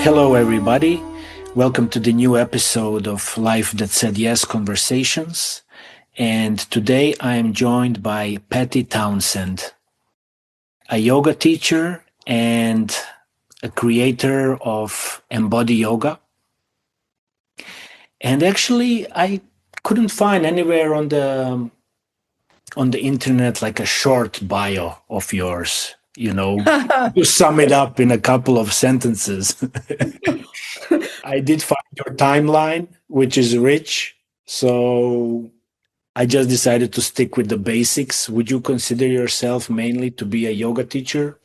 hello everybody. Welcome to the new episode of Life That Said Yes Conversations. And today I am joined by Patty Townsend, a yoga teacher and a creator of Embody Yoga. And actually, I couldn't find anywhere on the internet like a short bio of yours, to sum it up in a couple of sentences. I did find your timeline, which is rich. So I just decided to stick with the basics. Would you consider yourself mainly to be a yoga teacher?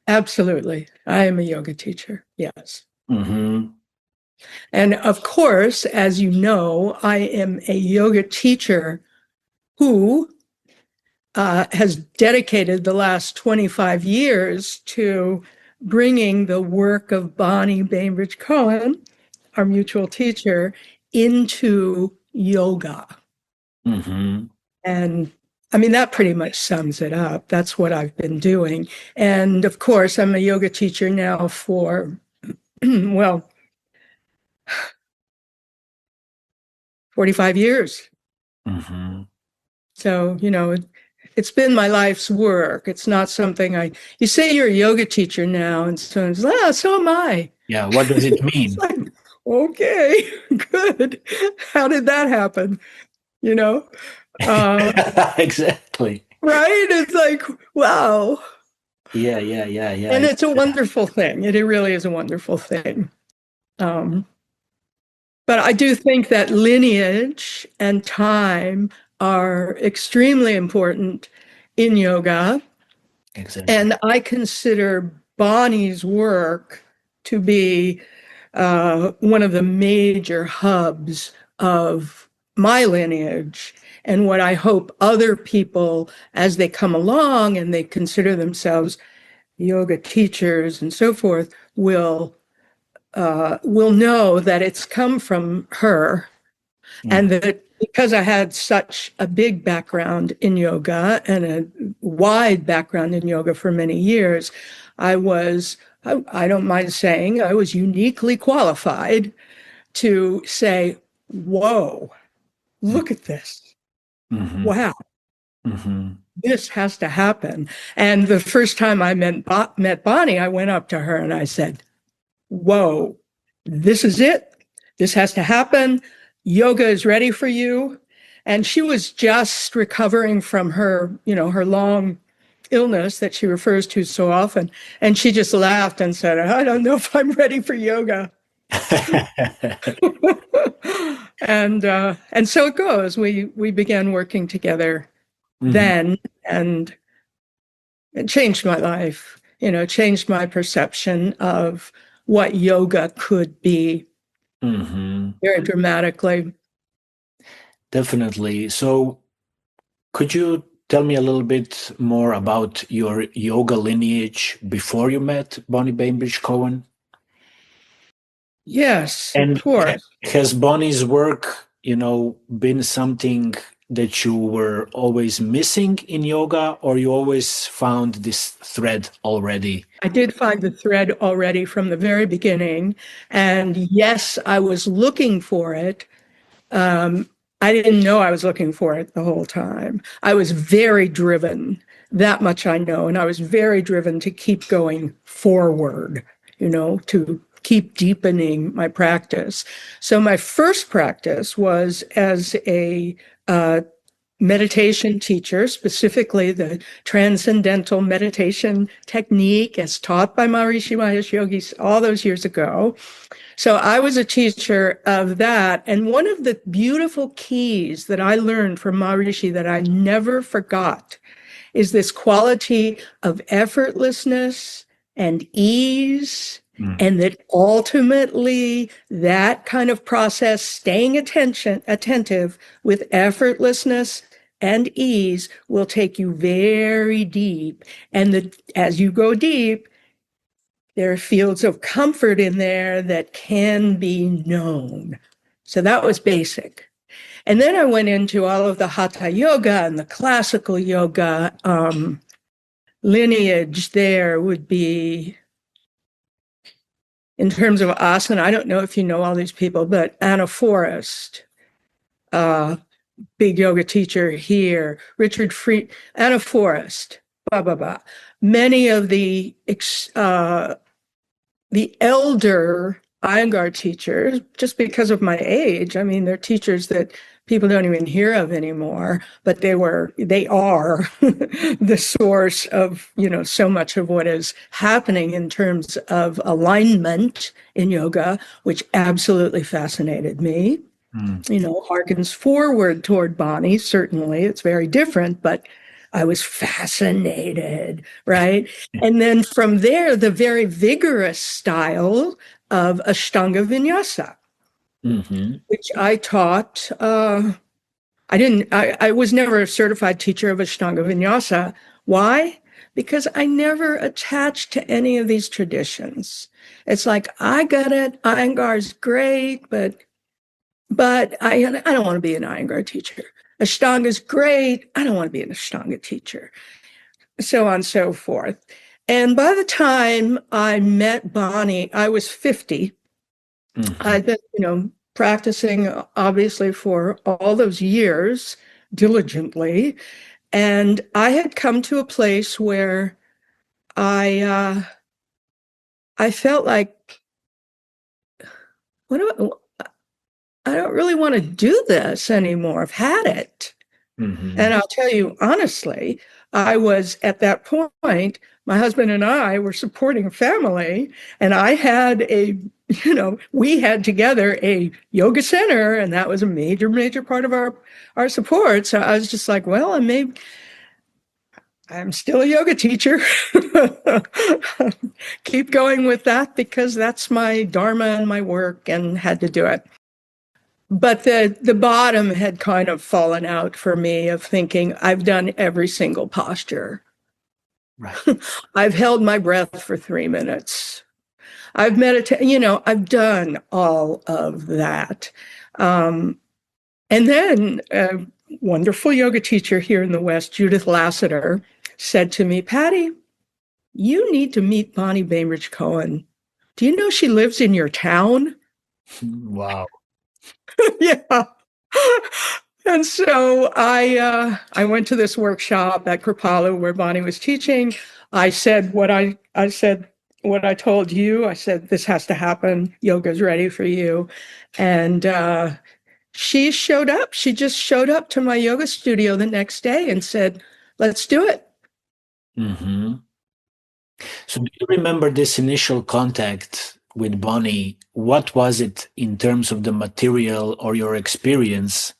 Absolutely. I am a yoga teacher. Yes. Mm-hmm. And of course, as you know, I am a yoga teacher who has dedicated the last 25 years to bringing the work of Bonnie Bainbridge Cohen, our mutual teacher, into yoga. Mm-hmm. And I mean, that pretty much sums it up. That's what I've been doing. And of course, I'm a yoga teacher now for, 45 years. Mm-hmm. So, it's been my life's work. It's not something you say you're a yoga teacher now, and someone's like, so am I. Yeah, what does it mean? It's like, okay, good. How did that happen? Exactly. Right? It's like, wow. Yeah. And it's a wonderful thing. It really is a wonderful thing. But I do think that lineage and time are extremely important in yoga. Exactly. And I consider Bonnie's work to be one of the major hubs of my lineage, and what I hope other people, as they come along and they consider themselves yoga teachers and so forth, will know that it's come from her. And that because I had such a big background in yoga and a wide background in yoga for many years, I don't mind saying, I was uniquely qualified to say, whoa, look at this. Mm-hmm. Wow. Mm-hmm. This has to happen. And the first time I met Bonnie, I went up to her and I said, whoa, this is it. This has to happen. Yoga is ready for you. And she was just recovering from her long illness that she refers to so often. And she just laughed and said, I don't know if I'm ready for yoga. And so it goes. We began working together then, and it changed my life, changed my perception of what yoga could be very dramatically. Definitely. So could you tell me a little bit more about your yoga lineage before you met Bonnie Bainbridge Cohen? Yes, And of course. has Bonnie's work, been something that you were always missing in yoga, or you always found this thread already? I did find the thread already from the very beginning. And yes, I was looking for it. I didn't know I was looking for it the whole time. I was very driven, that much I know. And I was very driven to keep going forward, to keep deepening my practice. So my first practice was as a meditation teacher, specifically the Transcendental Meditation technique as taught by Maharishi Mahesh Yogi all those years ago. So I was a teacher of that. And one of the beautiful keys that I learned from Maharishi that I never forgot is this quality of effortlessness and ease. And that ultimately that kind of process, staying attentive with effortlessness and ease, will take you very deep. And as you go deep, there are fields of comfort in there that can be known. So that was basic. And then I went into all of the Hatha yoga and the classical yoga. Lineage there would be in terms of asana, I don't know if you know all these people, but Anna Forrest, big yoga teacher here, Richard Fried, Anna Forrest, blah, blah, blah. Many of the elder Iyengar teachers, just because of my age, I mean, they're teachers that people don't even hear of anymore, but they are the source of, so much of what is happening in terms of alignment in yoga, which absolutely fascinated me. Harkens forward toward Bonnie, certainly. It's very different, but I was fascinated, right? And then from there, the very vigorous style of Ashtanga Vinyasa, which I taught. I was never a certified teacher of Ashtanga Vinyasa. Why? Because I never attached to any of these traditions. It's like, I got it. Iyengar's great, but I don't want to be an Iyengar teacher. Ashtanga is great. I don't want to be an Ashtanga teacher. So on and so forth. And by the time I met Bonnie, I was 50. I'd been, practicing obviously for all those years diligently. And I had come to a place where I felt like, I don't really want to do this anymore. I've had it. And I'll tell you honestly, I was at that point, my husband and I were supporting a family, and I had we had together a yoga center, and that was a major, major part of our support. So I was just like, well, I'm still a yoga teacher. Keep going with that because that's my dharma and my work, and had to do it. But the bottom had kind of fallen out for me of thinking I've done every single posture. Right. I've held my breath for 3 minutes. I've meditated, I've done all of that. And then a wonderful yoga teacher here in the West, Judith Lassiter, said to me, Patty, you need to meet Bonnie Bainbridge Cohen. Do you know she lives in your town? Wow. Yeah. And so I went to this workshop at Kripalu where Bonnie was teaching. I said what I told you. I said, this has to happen. Yoga's ready for you. And she showed up. She just showed up to my yoga studio the next day and said, let's do it. So do you remember this initial contact with Bonnie? What was it in terms of the material or your experience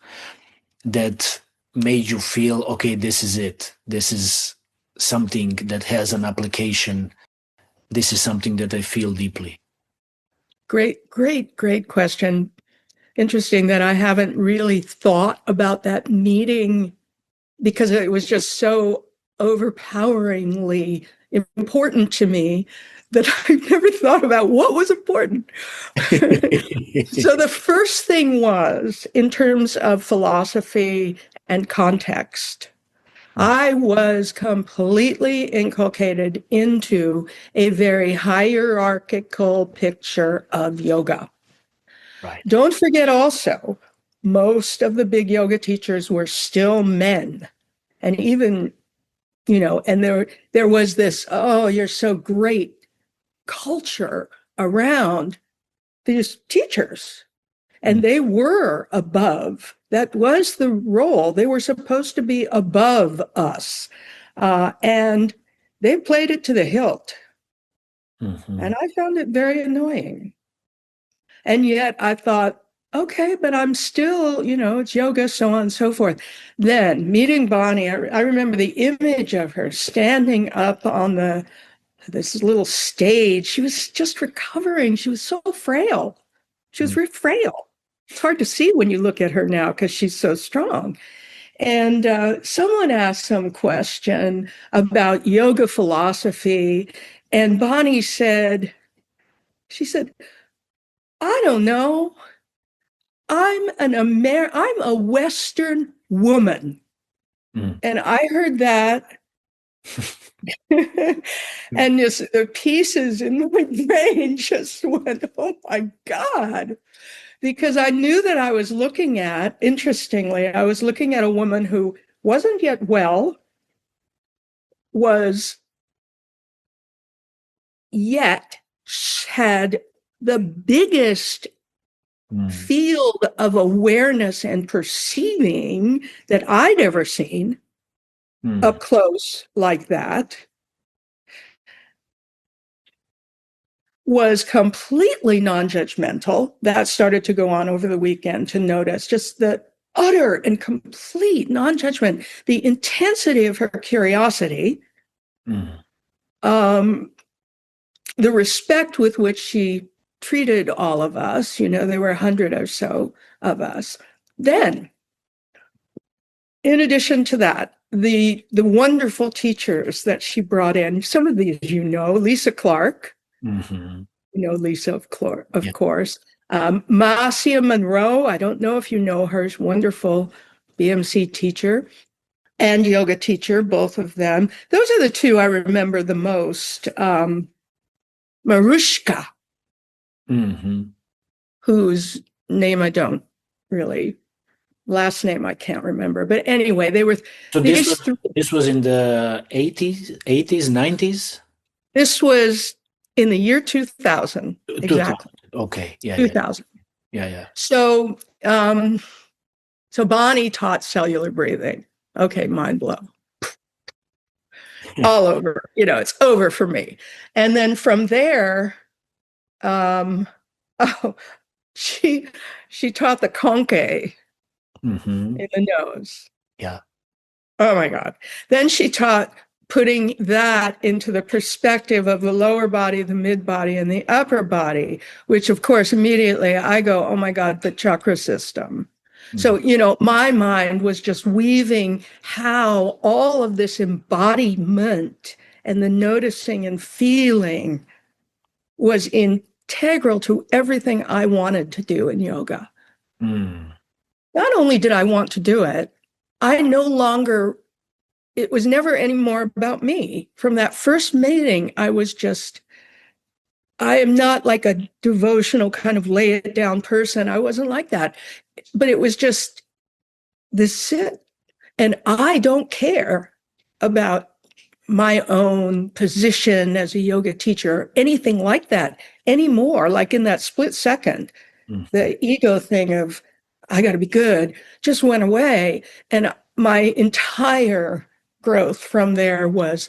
that made you feel, okay, this is it. This is something that has an application. This is something that I feel deeply. Great, great, great question. Interesting that I haven't really thought about that meeting because it was just so overpoweringly important to me that I never thought about what was important. So the first thing was, in terms of philosophy and context, I was completely inculcated into a very hierarchical picture of yoga. Right. Don't forget also, most of the big yoga teachers were still men. And even, and there was this, oh, you're so great culture around these teachers. And they were above. That was the role. They were supposed to be above us. And they played it to the hilt. And I found it very annoying. And yet I thought, okay, but I'm still, it's yoga, so on and so forth. Then meeting Bonnie, I remember the image of her standing up on this little stage. She was just recovering. She was so frail. She was very frail. It's hard to see when you look at her now because she's so strong. And someone asked some question about yoga philosophy. And Bonnie said, I don't know. I'm a Western woman. And I heard that And this, the pieces in my brain just went, oh my God. Because I knew that I was looking at, interestingly, I was looking at a woman who wasn't yet well, was yet had the biggest field of awareness and perceiving that I'd ever seen up close like that, was completely non-judgmental. That started to go on over the weekend, to notice just the utter and complete non-judgment, the intensity of her curiosity, the respect with which she treated all of us. You know, there were 100 or so of us. Then, in addition to that, the wonderful teachers that she brought in, some of these, you know, Lisa Clark, you know, Lisa, of course. Marcia Monroe, I don't know if you know her, she's wonderful BMC teacher and yoga teacher, both of them. Those are the two I remember the most. Marushka, whose name I don't really, last name I can't remember. But anyway, they were. So this was in the 80s, 90s? This was in the year 2000. Exactly. Okay. Yeah. 2000. Yeah. So, so Bonnie taught cellular breathing. Okay, mind blow. All over. You know, it's over for me. And then from there, she taught the conque in the nose. Yeah. Oh my God. Then she taught putting that into the perspective of the lower body, the mid body, and the upper body, which of course immediately I go, oh my God, the chakra system. So, you know, my mind was just weaving how all of this embodiment and the noticing and feeling was integral to everything I wanted to do in yoga. Not only did I want to do it, I no longer, it was never any more about me. From that first meeting, I was just, I am not like a devotional kind of lay it down person. I wasn't like that. But it was just this it. And I don't care about my own position as a yoga teacher, or anything like that anymore. Like in that split second, the ego thing of, I got to be good, just went away. And my entire growth from there was,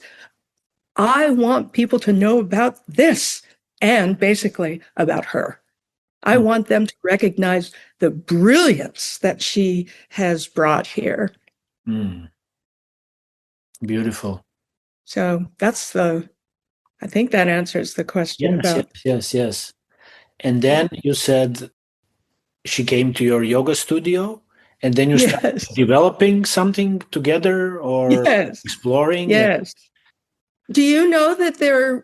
I want people to know about this and basically about her. I want them to recognize the brilliance that she has brought here. Beautiful. So that's I think that answers the question about. Yes. And then you said she came to your yoga studio, and then you started developing something together, or exploring? Yes. Do you know that there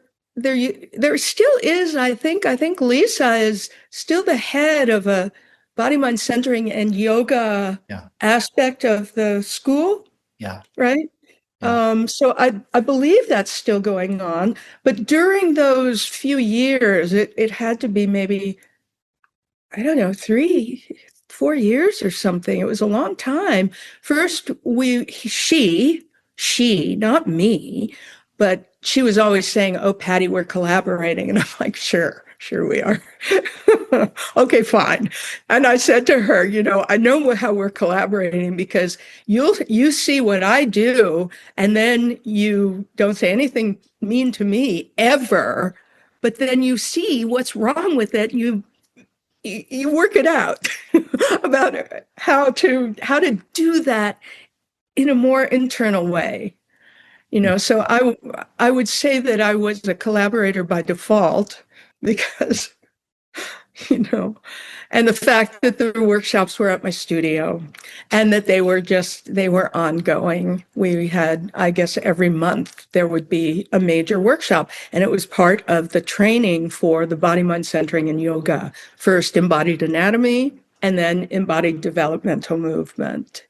still is, I think Lisa is still the head of a body mind centering and yoga aspect of the school. Yeah. Right. Yeah. So I believe that's still going on, but during those few years, it had to be maybe, I don't know, 3-4 years or something. It was a long time. First, she, not me, but she was always saying, oh, Patty, we're collaborating. And I'm like, sure we are. Okay, fine. And I said to her, you know, I know how we're collaborating because you see what I do, and then you don't say anything mean to me ever, but then you see what's wrong with it. You work it out about how to do that in a more internal way. You know, so I would say that I was a collaborator by default because, you know, and the fact that the workshops were at my studio and that they were ongoing. We had, I guess, every month there would be a major workshop, and it was part of the training for the body mind centering in yoga. First embodied anatomy, and then embodied developmental movement.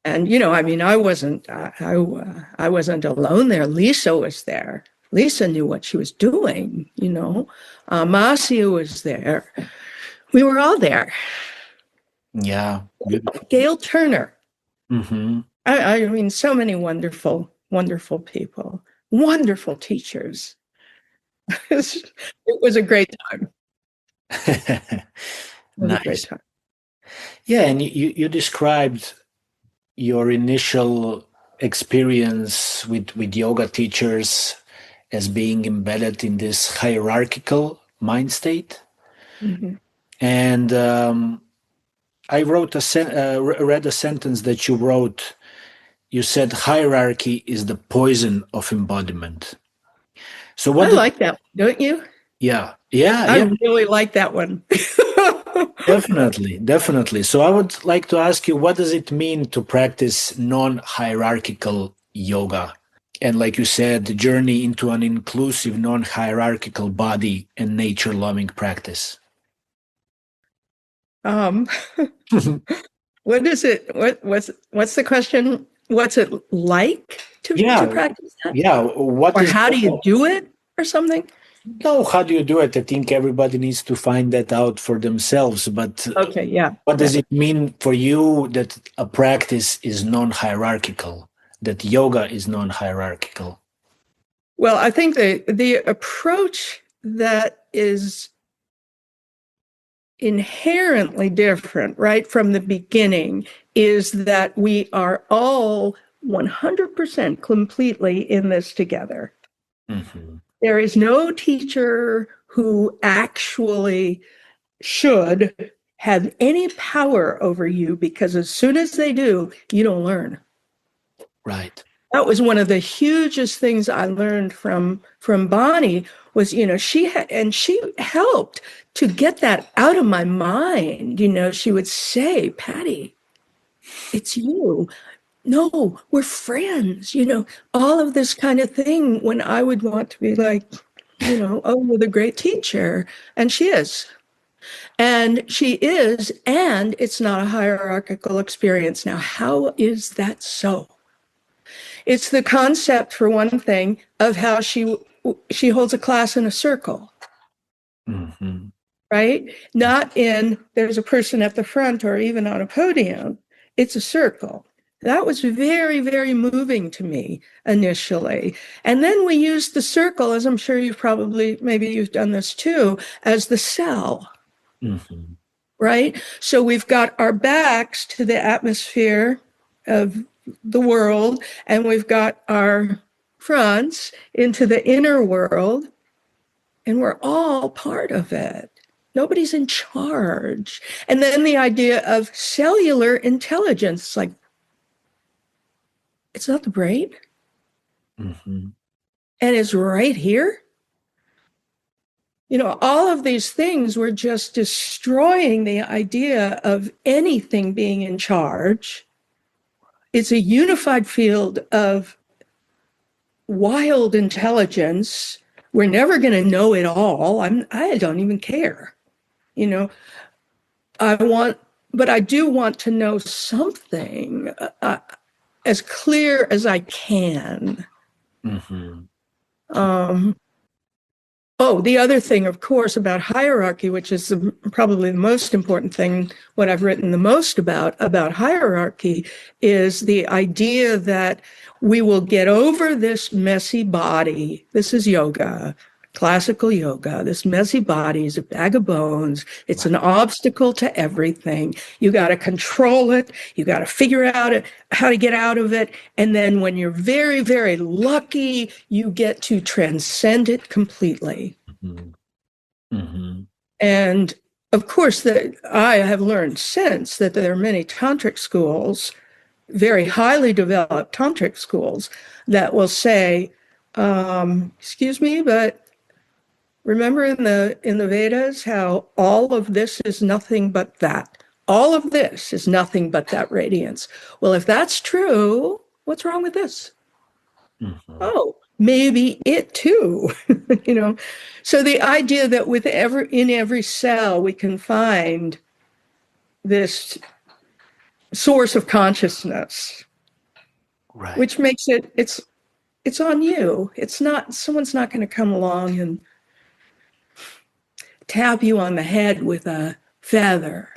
And, I mean, I wasn't alone there. Lisa was there. Lisa knew what she was doing, Marcia was there. We were all there. Yeah. Beautiful. Gail Turner. Mm-hmm. I mean, so many wonderful, wonderful people, wonderful teachers. It was a great time. It was a great Nice. time. Yeah, and you described your initial experience with yoga teachers as being embedded in this hierarchical mind state. Mm-hmm. And I read a sentence that you wrote. You said hierarchy is the poison of embodiment. So I like that, don't you? Yeah, yeah, I yeah. really like that one. Definitely, definitely. So I would like to ask you, what does it mean to practice non-hierarchical yoga? And like you said, the journey into an inclusive, non-hierarchical body and nature-loving practice. Um, what is it? What's the question? What's it like to Yeah, practice that? yeah. What Or is how do you do it or something? No, how do you do it? I think everybody needs to find that out for themselves. But Okay, yeah. what does it mean for you that a practice is non-hierarchical, that yoga is non-hierarchical? Well, I think the approach that is inherently different right from the beginning is that we are all 100% completely in this together. Mm-hmm. There is no teacher who actually should have any power over you, because as soon as they do, you don't learn. Right. That was one of the hugest things I learned from Bonnie was, she helped to get that out of my mind. She would say, Patty, it's you. No, we're friends, all of this kind of thing, when I would want to be like, oh, you're the great teacher. And she is. And she is, and it's not a hierarchical experience. Now, how is that so? It's the concept, for one thing, of how she holds a class in a circle, Mm-hmm. right? Not in there's a person at the front or even on a podium. It's a circle. That was very, very moving to me initially. And then we used the circle, as I'm sure maybe you've done this too, as the cell. Mm-hmm. Right? So we've got our backs to the atmosphere of the world, and we've got our fronts into the inner world, and we're all part of it. Nobody's in charge. And then the idea of cellular intelligence, like, it's not the brain, Mm-hmm. and it's right here. All of these things were just destroying the idea of anything being in charge. It's a unified field of wild intelligence. We're never going to know it all. I don't even care. But I do want to know something as clear as I can. Mm-hmm. The other thing, of course, about hierarchy, which is probably the most important thing, what I've written the most about hierarchy, is the idea that we will get over this messy body. This is yoga, classical yoga. This messy body is a bag of bones. It's an obstacle to everything. You got to control it. You got to figure out how to get out of it. And then when you're very, very lucky, you get to transcend it completely. Mm-hmm. Mm-hmm. And of course, I have learned since that there are many tantric schools, very highly developed tantric schools, that will say, excuse me, but remember in the Vedas how all of this is nothing but that. All of this is nothing but that radiance. Well, if that's true, what's wrong with this? Mm-hmm. Oh, maybe it too. So the idea that in every cell we can find this source of consciousness, Right. which makes it's on you. It's not, someone's not going to come along and tap you on the head with a feather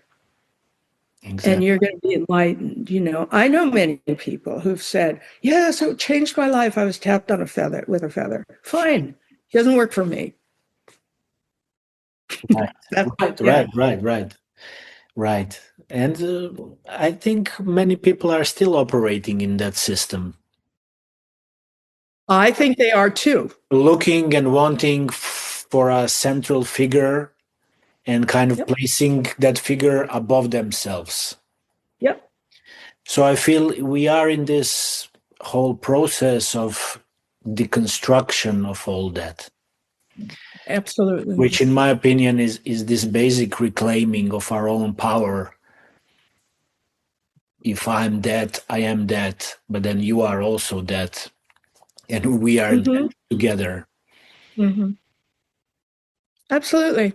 Exactly. and you're going to be enlightened. I know many people who've said, yes, it changed my life. I was tapped on a feather with a feather. Fine. It doesn't work for me. Right. And I think many people are still operating in that system. I think they are too. Looking and wanting for a central figure and kind of placing that figure above themselves. Yep. So I feel we are in this whole process of deconstruction of all that. Absolutely. Which in my opinion is this basic reclaiming of our own power. If I'm that, I am that, but then you are also that. And we are that together. Mm-hmm. Absolutely.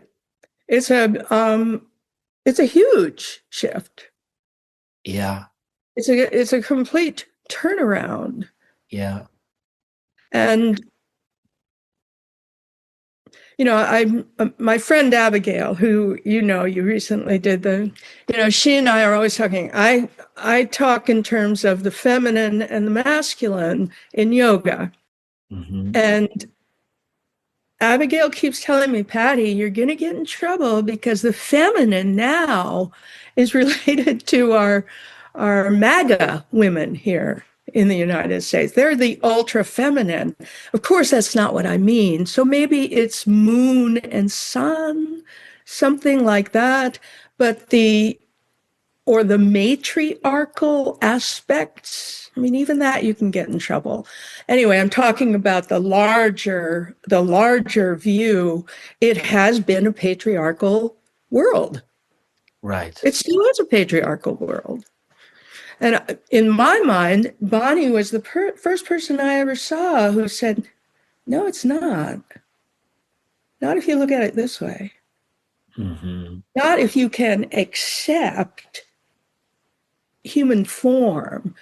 It's a huge shift. Yeah. It's a complete turnaround. Yeah. And my friend Abigail, who you recently did she and I are always talking. I talk in terms of the feminine and the masculine in yoga. Mm-hmm. And Abigail keeps telling me, Patty, you're going to get in trouble because the feminine now is related to our MAGA women here in the United States. They're the ultra feminine. Of course, that's not what I mean. So maybe it's moon and sun, something like that. But the matriarchal aspects, I mean, even that you can get in trouble. Anyway, I'm talking about the larger view. It has been a patriarchal world. Right. It still is a patriarchal world. And in my mind, Bonnie was the first person I ever saw who said, no, it's not. Not if you look at it this way. Mm-hmm. Not if you can accept human form.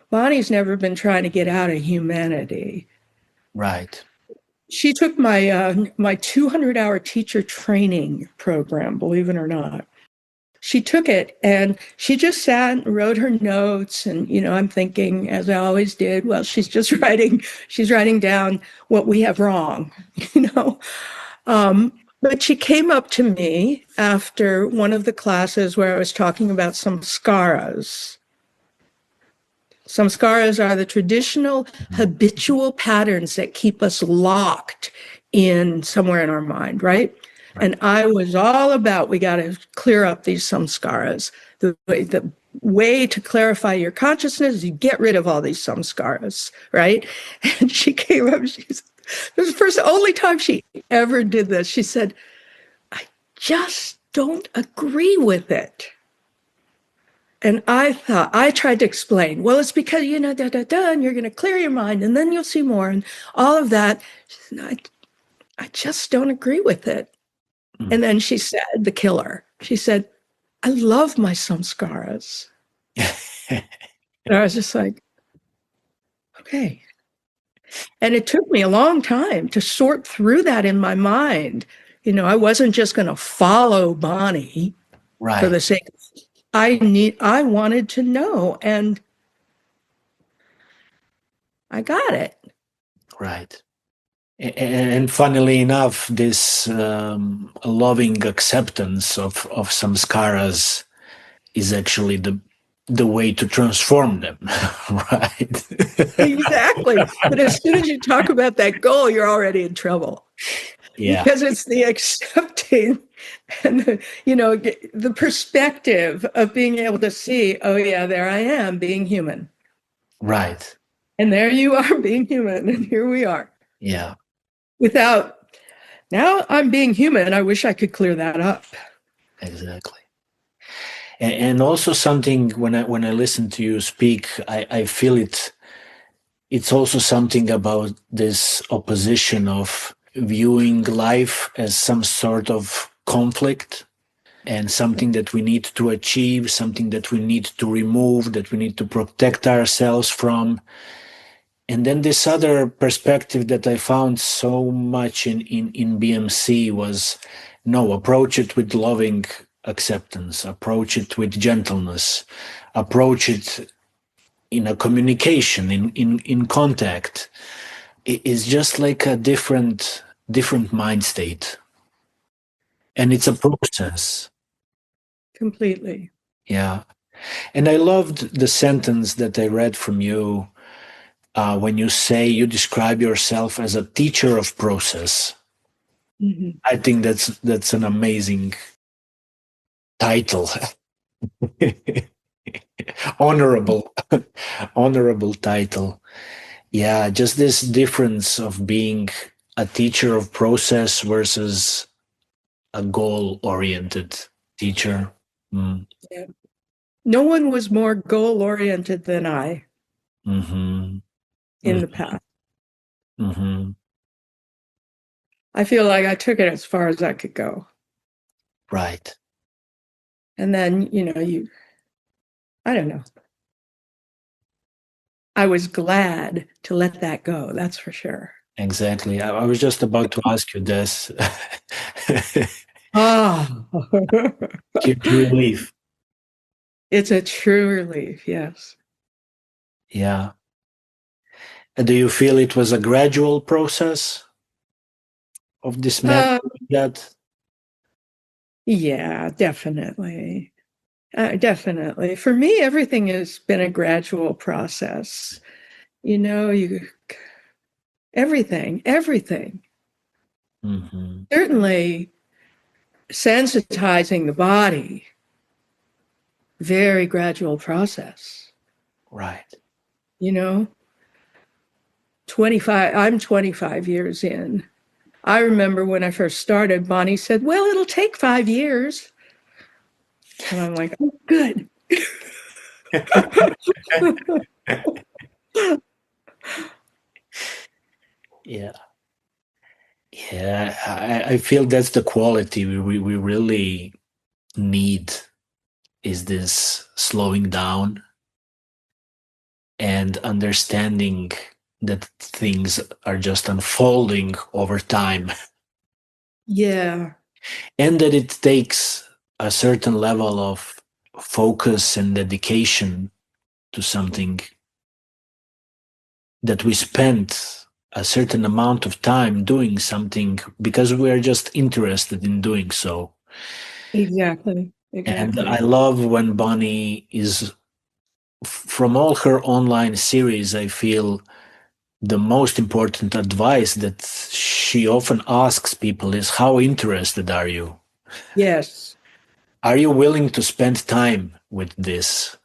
Bonnie's never been trying to get out of humanity. Right. She took my 200-hour teacher training program, believe it or not. She took it and she just sat and wrote her notes. And, I'm thinking, as I always did, well, she's writing down what we have wrong, But she came up to me after one of the classes where I was talking about samskaras. Samskaras are the traditional habitual patterns that keep us locked in somewhere in our mind, right? And I was all about, we got to clear up these samskaras. The way to clarify your consciousness is you get rid of all these samskaras, right? And she came up, this was the only time she ever did this. She said, I just don't agree with it. And I tried to explain, well, it's because, and you're going to clear your mind and then you'll see more and all of that. I just don't agree with it. Mm. And then she said, the killer, she said, I love my samskaras. And I was just like, okay. And it took me a long time to sort through that in my mind. I wasn't just going to follow Bonnie for the sake of I wanted to know, and I got it. Right. And funnily enough, this loving acceptance of samskaras is actually the way to transform them, right? Exactly. But as soon as you talk about that goal, you're already in trouble. Yeah. Because it's the accepting and the perspective of being able to see, oh yeah, there I am being human. Right. And there you are being human, and here we are. Yeah. Now I'm being human, I wish I could clear that up. Exactly. And also something when I listen to you speak, I feel it's also something about this opposition of viewing life as some sort of conflict and something that we need to achieve, something that we need to remove, that we need to protect ourselves from. And then this other perspective that I found so much in BMC was, no, approach it with loving acceptance, approach it with gentleness, approach it in a communication, in contact. It is just like a different mind state. And it's a process. Completely. Yeah. And I loved the sentence that I read from you when you say you describe yourself as a teacher of process. Mm-hmm. I think that's an amazing title. Honorable, honorable title. Yeah, just this difference of being a teacher of process versus a goal-oriented teacher. Mm. Yeah. No one was more goal-oriented than I Mm-hmm. in the past. Mm-hmm. I feel like I took it as far as I could go. Right. And then, I don't know. I was glad to let that go. That's for sure. Exactly. I was just about to ask you this. Ah, Huge relief. it's a true relief. Yes. Yeah. And do you feel it was a gradual process of dismantling Uh, that? yeah, definitely. Definitely. For me, everything has been a gradual process. Everything. Mm-hmm. Certainly sensitizing the body, very gradual process. Right. You know, I'm 25 years in. I remember when I first started, Bonnie said, well, it'll take 5 years. And I'm like, oh, good. Yeah. Yeah. I feel that's the quality we really need, is this slowing down and understanding that things are just unfolding over time, Yeah. and that it takes a certain level of focus and dedication to something, that we spend a certain amount of time doing something because we're just interested in doing so. Exactly. And I Exactly. love when Bonnie is, from all her online series, I feel the most important advice that she often asks people is, how interested are you? Yes. Are you willing to spend time with this?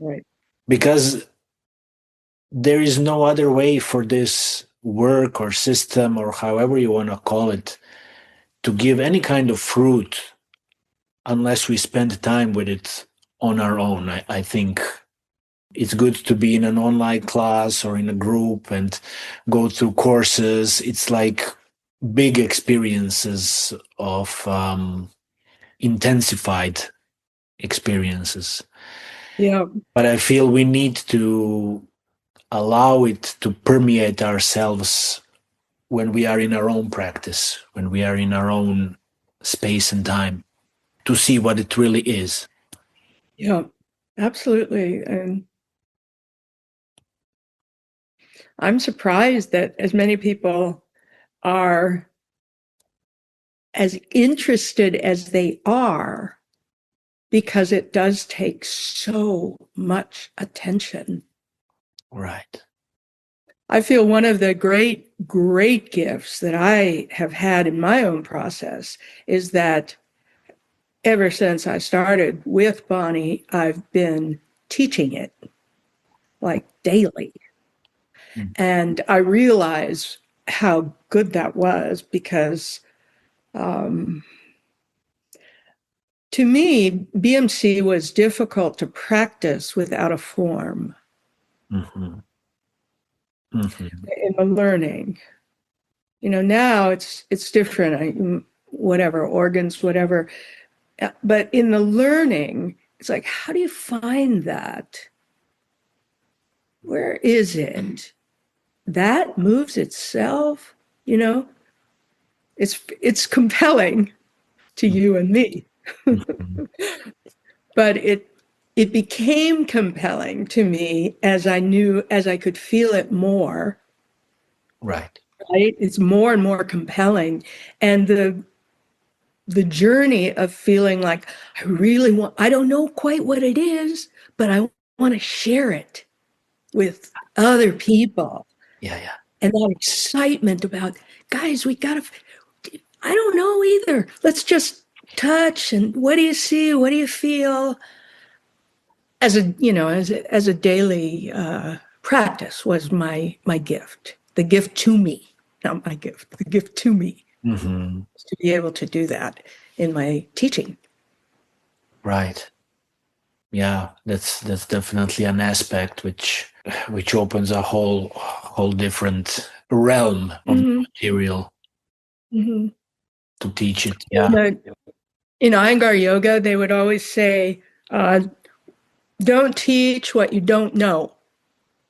Right. Because there is no other way for this work or system, or however you want to call it, to give any kind of fruit unless we spend time with it on our own. I think it's good to be in an online class or in a group and go through courses. It's like big experiences of intensified experiences. Yeah. But I feel we need to allow it to permeate ourselves when we are in our own practice, when we are in our own space and time, to see what it really is. Yeah. Absolutely. And I'm surprised that as many people are as interested as they are, because it does take so much attention. Right. I feel one of the great gifts that I have had in my own process is that ever since I started with Bonnie, I've been teaching it like daily. Mm. And I realize how good that was, because um, to me, BMC was difficult to practice without a form Mm-hmm. Mm-hmm. in the learning. Now it's different. Whatever organs, whatever. But in the learning, it's like, how do you find that? Where is it? That moves itself, you know? It's compelling to you and me. Mhm. But it became compelling to me as I could feel it more. Right. Right? It's more and more compelling. And the journey of feeling like I don't know quite what it is, but I want to share it with other people. Yeah, yeah. And that excitement about, guys, I don't know either. Let's just touch. And what do you see? What do you feel? As a daily practice was my gift, the gift to me, not my gift, the gift to me, Hmm. to be able to do that in my teaching. Right. Yeah, that's definitely an aspect which opens a whole different realm of Mm-hmm. material Mm-hmm. to teach it. Yeah. In Iyengar yoga, they would always say, don't teach what you don't know,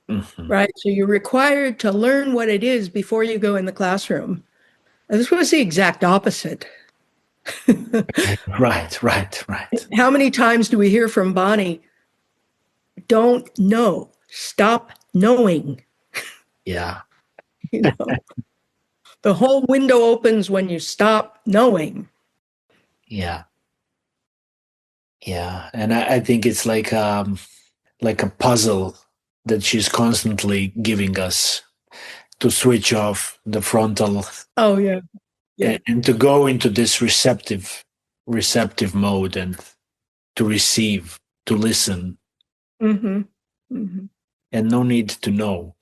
Hmm. right? So you're required to learn what it is before you go in the classroom. And this was the exact opposite. Right, right, right. How many times do we hear from Bonnie, don't know, stop knowing? Yeah, You know, the whole window opens when you stop knowing. yeah, yeah. And I think it's like a puzzle that she's constantly giving us to switch off the frontal Oh yeah, yeah. and to go into this receptive mode and to receive, to listen, Mm-hmm. Mm-hmm. and no need to know.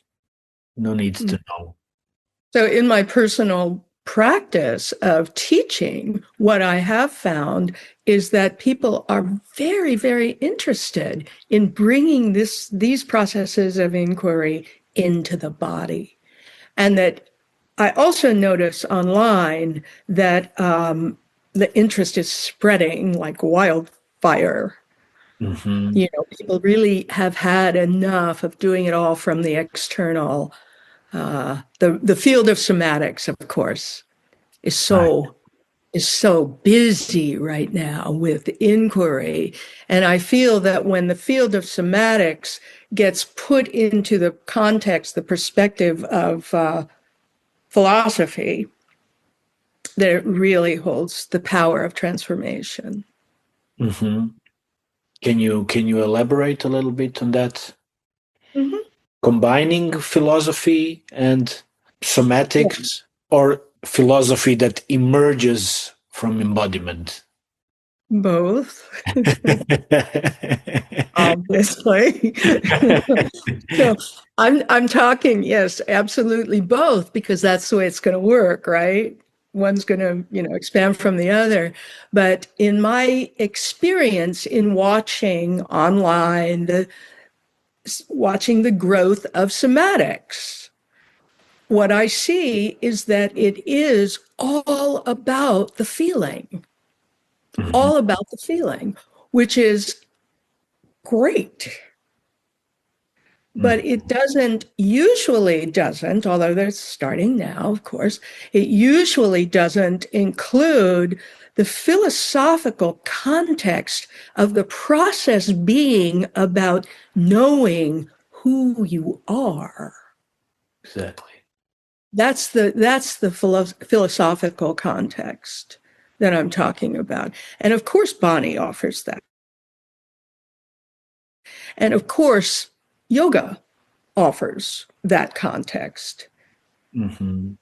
No need Mm-hmm. to know. So, in my personal practice of teaching, what I have found is that people are very, very interested in bringing these processes of inquiry into the body. And that I also notice online that the interest is spreading like wildfire. Hmm. You know, people really have had enough of doing it all from the external. The field of somatics, of course, is Right. so busy right now with inquiry. And I feel that when the field of somatics gets put into the context, the perspective of philosophy, that it really holds the power of transformation. Hmm. Can you elaborate a little bit on that? Mm-hmm. Combining philosophy and Yeah, somatics, or philosophy that emerges from embodiment? both, obviously. So I'm talking, yes, absolutely both, because that's the way it's going to work, right? One's going to, expand from the other. But in my experience in watching online, watching the growth of somatics, what I see is that it is all about the feeling, Mhm. all about the feeling, which is great. But it usually doesn't, although they're starting now, of course, it usually doesn't include the philosophical context of the process being about knowing who you are. Exactly. That's the philosophical context that I'm talking about. And of course, Bonnie offers that. And of course, yoga offers that context, Hmm.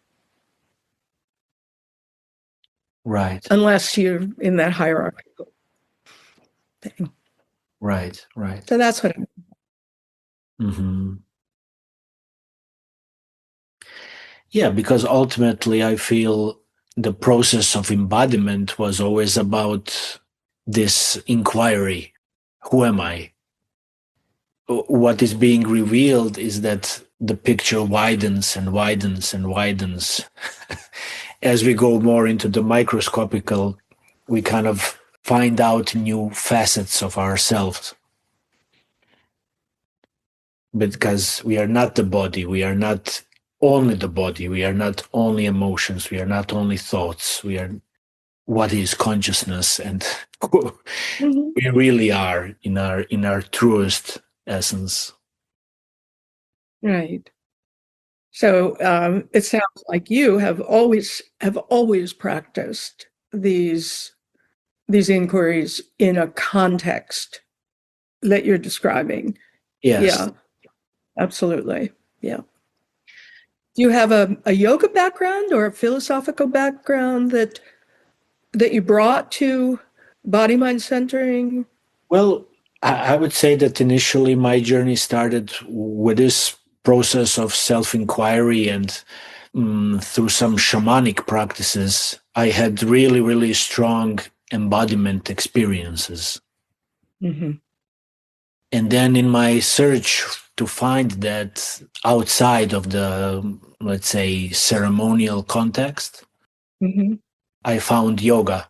Right, unless you're in that hierarchical thing. right, right. So that's what Hmm. Yeah, because ultimately I feel the process of embodiment was always about this inquiry. Who am I? What is being revealed is that the picture widens and widens and widens. As we go more into the microscopical, we kind of find out new facets of ourselves. Because we are not the body, we are not only the body, we are not only emotions, we are not only thoughts, we are what is consciousness, and Mhm. we really are in our truest essence. Right. So it sounds like you have always practiced these inquiries in a context that you're describing. Yes. Yeah, absolutely. Yeah. Do you have a yoga background or a philosophical background that you brought to body mind centering? Well, I would say that initially my journey started with this process of self-inquiry, and through some shamanic practices, I had really, really strong embodiment experiences. Mm-hmm. And then in my search to find that outside of the, let's say, ceremonial context, Mm-hmm. I found yoga.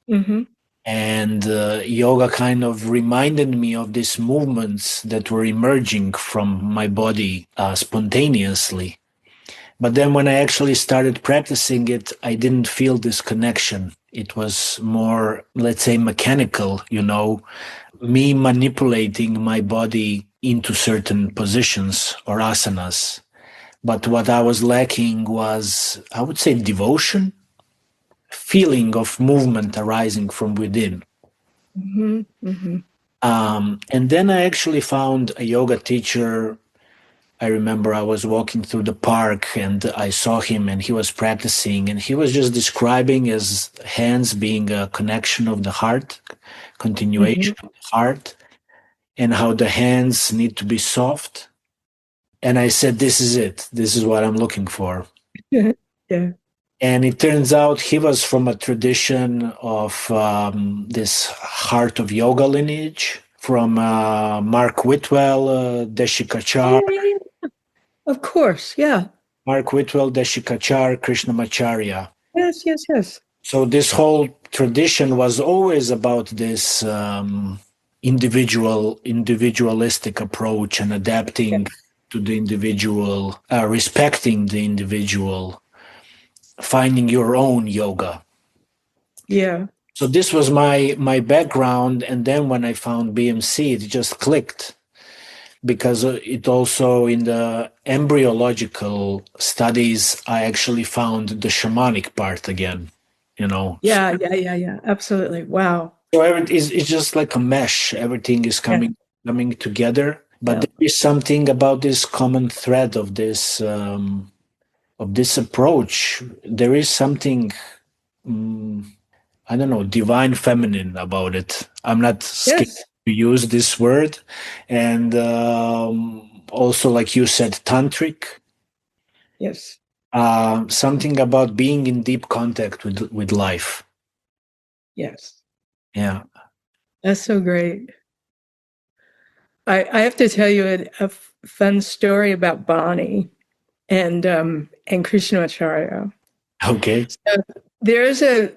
Mm-hmm. And yoga kind of reminded me of these movements that were emerging from my body spontaneously. But then when I actually started practicing it, I didn't feel this connection. It was more, let's say, mechanical, me manipulating my body into certain positions or asanas. But what I was lacking was, I would say, devotion, feeling of movement arising from within. Mm-hmm. Mm-hmm. And then I actually found a yoga teacher. I remember I was walking through the park and I saw him and he was practicing, and he was just describing his hands being a connection of the heart, Mm-hmm. continuation of the heart, and how the hands need to be soft. And I said, this is it. This is what I'm looking for. Yeah. And it turns out he was from a tradition of this heart of yoga lineage from Mark Whitwell, Oh, Deshikachar, yeah, yeah, yeah. Of course. Yeah. Mark Whitwell, Deshikachar, Krishnamacharya. Yes, yes, yes. So this whole tradition was always about this individualistic approach and Yeah. adapting to the individual, respecting the individual, finding your own yoga. Yeah. So this was my background, and then when I found BMC, it just clicked, because it also, in the embryological studies, I actually found the shamanic part again. So, Yeah, yeah, yeah, yeah. Absolutely. Wow. everything is, it's just like a mesh. Everything is Yeah. coming together. But Yeah. there is something about this common thread of this approach. There is something. um, I don't know, divine feminine about it. I'm not scared Yes. to use this word. And also, like you said, tantric, Yes. something about being in deep contact with life. Yes. Yeah. That's so great. I have to tell you a fun story about Bonnie and Krishnamacharya. Okay. So there's a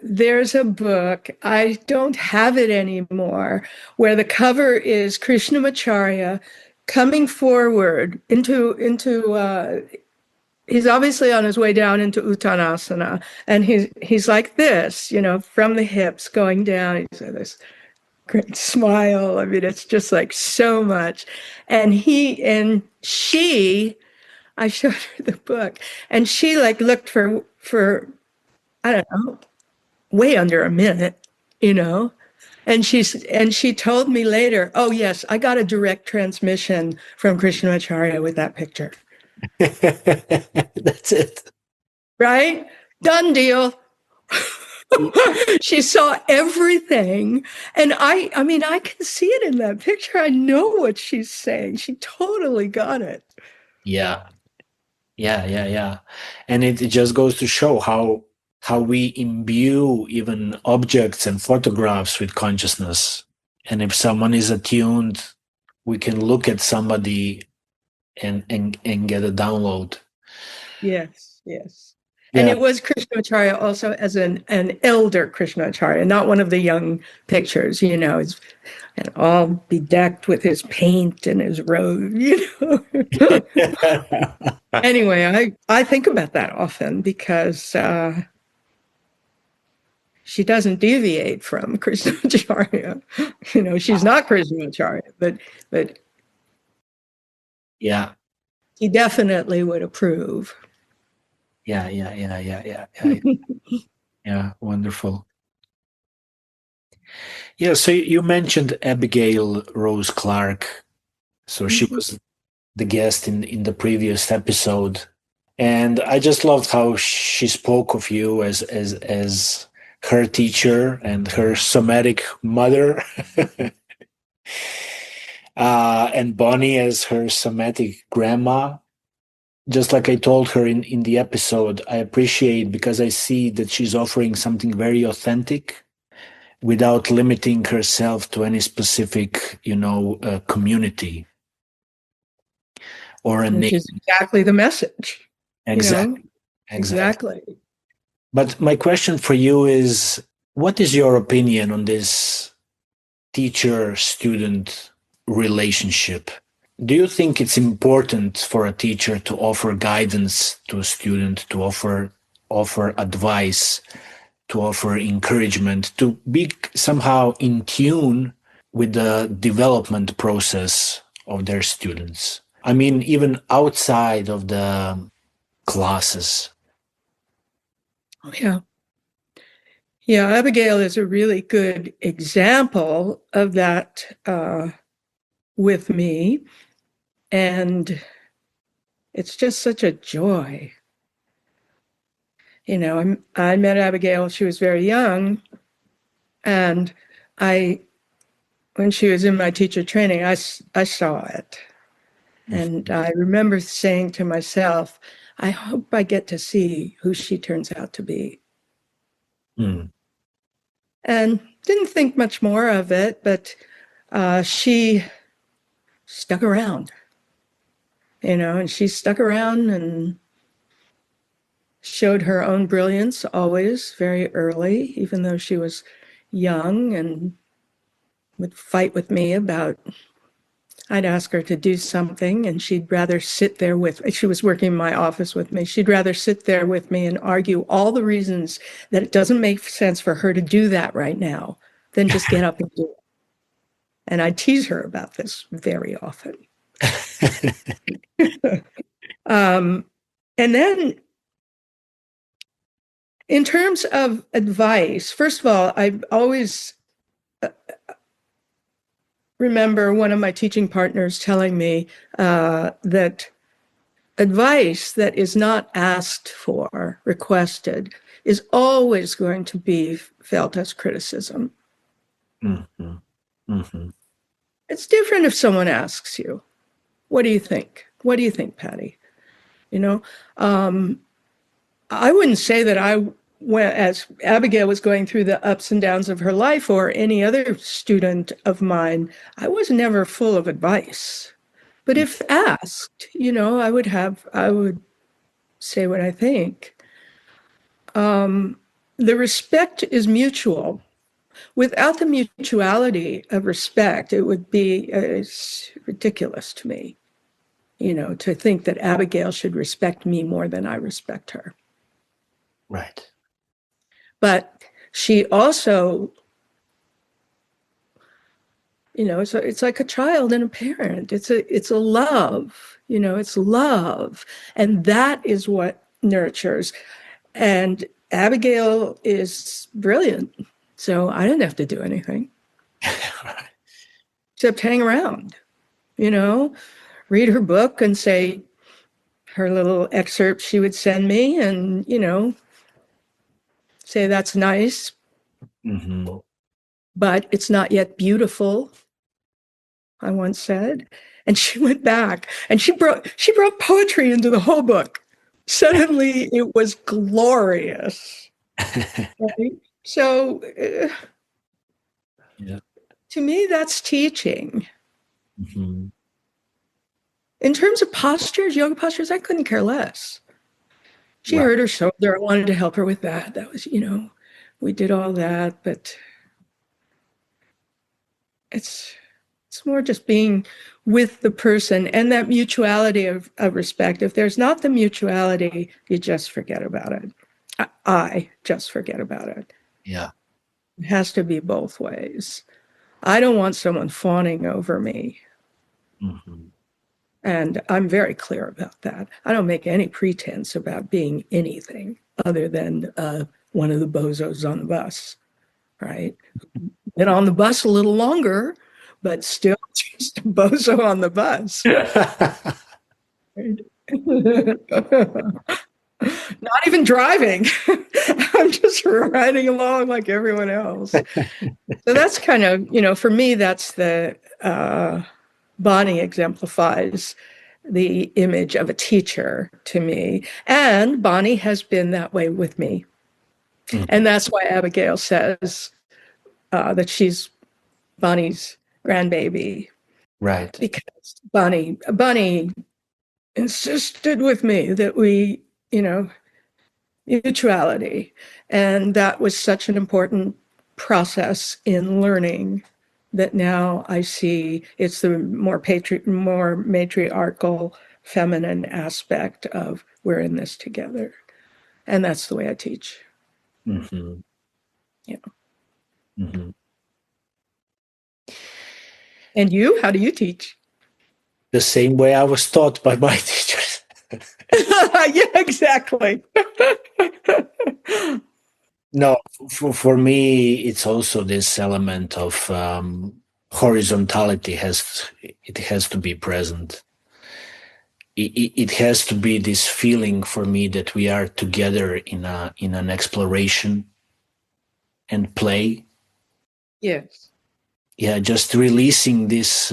book, I don't have it anymore, where the cover is Krishnamacharya coming forward into he's obviously on his way down into Uttanasana, and he's like this, from the hips going down. He's got this great smile. I mean, it's just like so much. And I showed her the book, and she like looked for I don't know, way under a minute, you know. And she told me later, oh yes, I got a direct transmission from Krishnamacharya with that picture. That's it. Right? Done deal. She saw everything. And I mean, I can see it in that picture. I know what she's saying. She totally got it. Yeah. Yeah. Yeah. Yeah. And it just goes to show how we imbue even objects and photographs with consciousness. And if someone is attuned, we can look at somebody and get a download. Yes, yes. And Yeah. it was Krishnamacharya also as an elder Krishnamacharya, not one of the young pictures, and all bedecked with his paint and his robe, Anyway, I think about that often because she doesn't deviate from Krishnamacharya. She's not Krishnamacharya, but Yeah. he definitely would approve. Yeah. Yeah. Wonderful. Yeah. So you mentioned Abigail Rose Clark. So she was the guest in the previous episode, and I just loved how she spoke of you as her teacher and her somatic mother, and Bonnie as her somatic grandma. Just like I told her in the episode, I appreciate because I see that she's offering something very authentic without limiting herself to any specific, community or a name. Which is exactly the message. Exactly. Exactly. But my question for you is, what is your opinion on this teacher-student relationship? Do you think it's important for a teacher to offer guidance to a student, to offer advice, to offer encouragement, to be somehow in tune with the development process of their students? I mean, even outside of the classes. Yeah. Yeah, Abigail is a really good example of that with me. And it's just such a joy. I met Abigail, she was very young. And when she was in my teacher training, I saw it. And I remember saying to myself, I hope I get to see who she turns out to be. Mm. And didn't think much more of it, but she stuck around, and she stuck around and showed her own brilliance always very early, even though she was young, and would fight with me about, I'd ask her to do something and she'd rather sit there she was working in my office with me. She'd rather sit there with me and argue all the reasons that it doesn't make sense for her to do that right now than just get up and do it. And I tease her about this very often. And then in terms of advice, first of all, I always remember one of my teaching partners telling me that advice that is not asked for, requested, is always going to be felt as criticism. Mm-hmm. Mm-hmm. It's different if someone asks you, what do you think? What do you think, Patty? I wouldn't say that as Abigail was going through the ups and downs of her life or any other student of mine, I was never full of advice. But if asked, I would say what I think. The respect is mutual. Without the mutuality of respect, it would be ridiculous to me, to think that Abigail should respect me more than I respect her. Right. But she also, it's like a child and a parent. It's a love, it's love. And that is what nurtures. And Abigail is brilliant. So I didn't have to do anything except hang around, read her book and say her little excerpt she would send me and, say, that's nice, Mm-hmm. but it's not yet beautiful, I once said. And she went back and she brought poetry into the whole book. Suddenly it was glorious. Right? So Yeah. to me, that's teaching. Mm-hmm. In terms of postures, yoga postures, I couldn't care less. She Right. hurt her shoulder. I wanted to help her with that. That was, we did all that, but it's more just being with the person and that mutuality of respect. If there's not the mutuality, you just forget about it. I just forget about it. Yeah. It has to be both ways. I don't want someone fawning over me. Mm-hmm. And I'm very clear about that. I don't make any pretense about being anything other than one of the bozos on the bus, right? Been on the bus a little longer, but still just a bozo on the bus. Right? Not even driving. I'm just riding along like everyone else. So that's kind of, for me, that's the Bonnie exemplifies the image of a teacher to me. And Bonnie has been that way with me. Mm-hmm. And that's why Abigail says that she's Bonnie's grandbaby. Right. Because Bonnie insisted with me that we, mutuality. And that was such an important process in learning that now I see it's the more matriarchal feminine aspect of we're in this together. And that's the way I teach. Mm-hmm. Yeah. Mm-hmm. And you, how do you teach? The same way I was taught by my teachers. Yeah, exactly. No, for me, it's also this element of horizontality has to be present. It has to be this feeling for me that we are together in an exploration and play. Yes. Yeah, just releasing this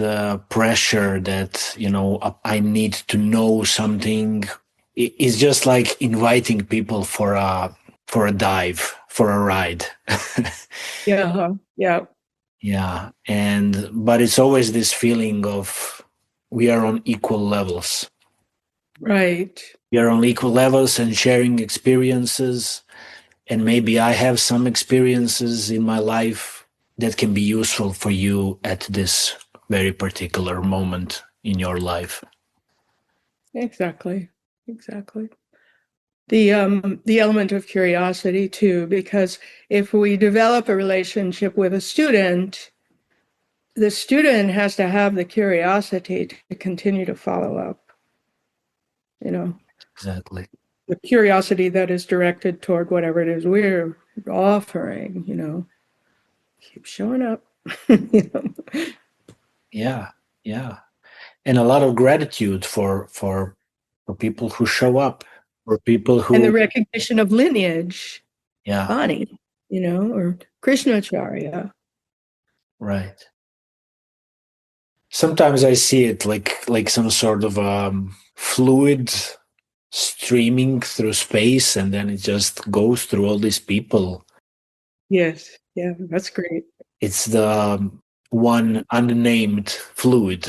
pressure that I need to know something. It's just like inviting people for a dive, for a ride. Yeah. Yeah. Yeah, but it's always this feeling of we are on equal levels. Right. We are on equal levels and sharing experiences. And maybe I have some experiences in my life that can be useful for you at this very particular moment in your life. Exactly. Exactly. The element of curiosity too, because if we develop a relationship with a student, the student has to have the curiosity to continue to follow up. Exactly. The curiosity that is directed toward whatever it is we're offering, keep showing up. Yeah, yeah. And a lot of gratitude for people who show up, for people And the who, recognition of lineage, yeah, Bonnie, or Krishnacharya. right. Sometimes I see it like some sort of fluid streaming through space, and then it just goes through all these people. Yes. Yeah, that's great. It's the one unnamed fluid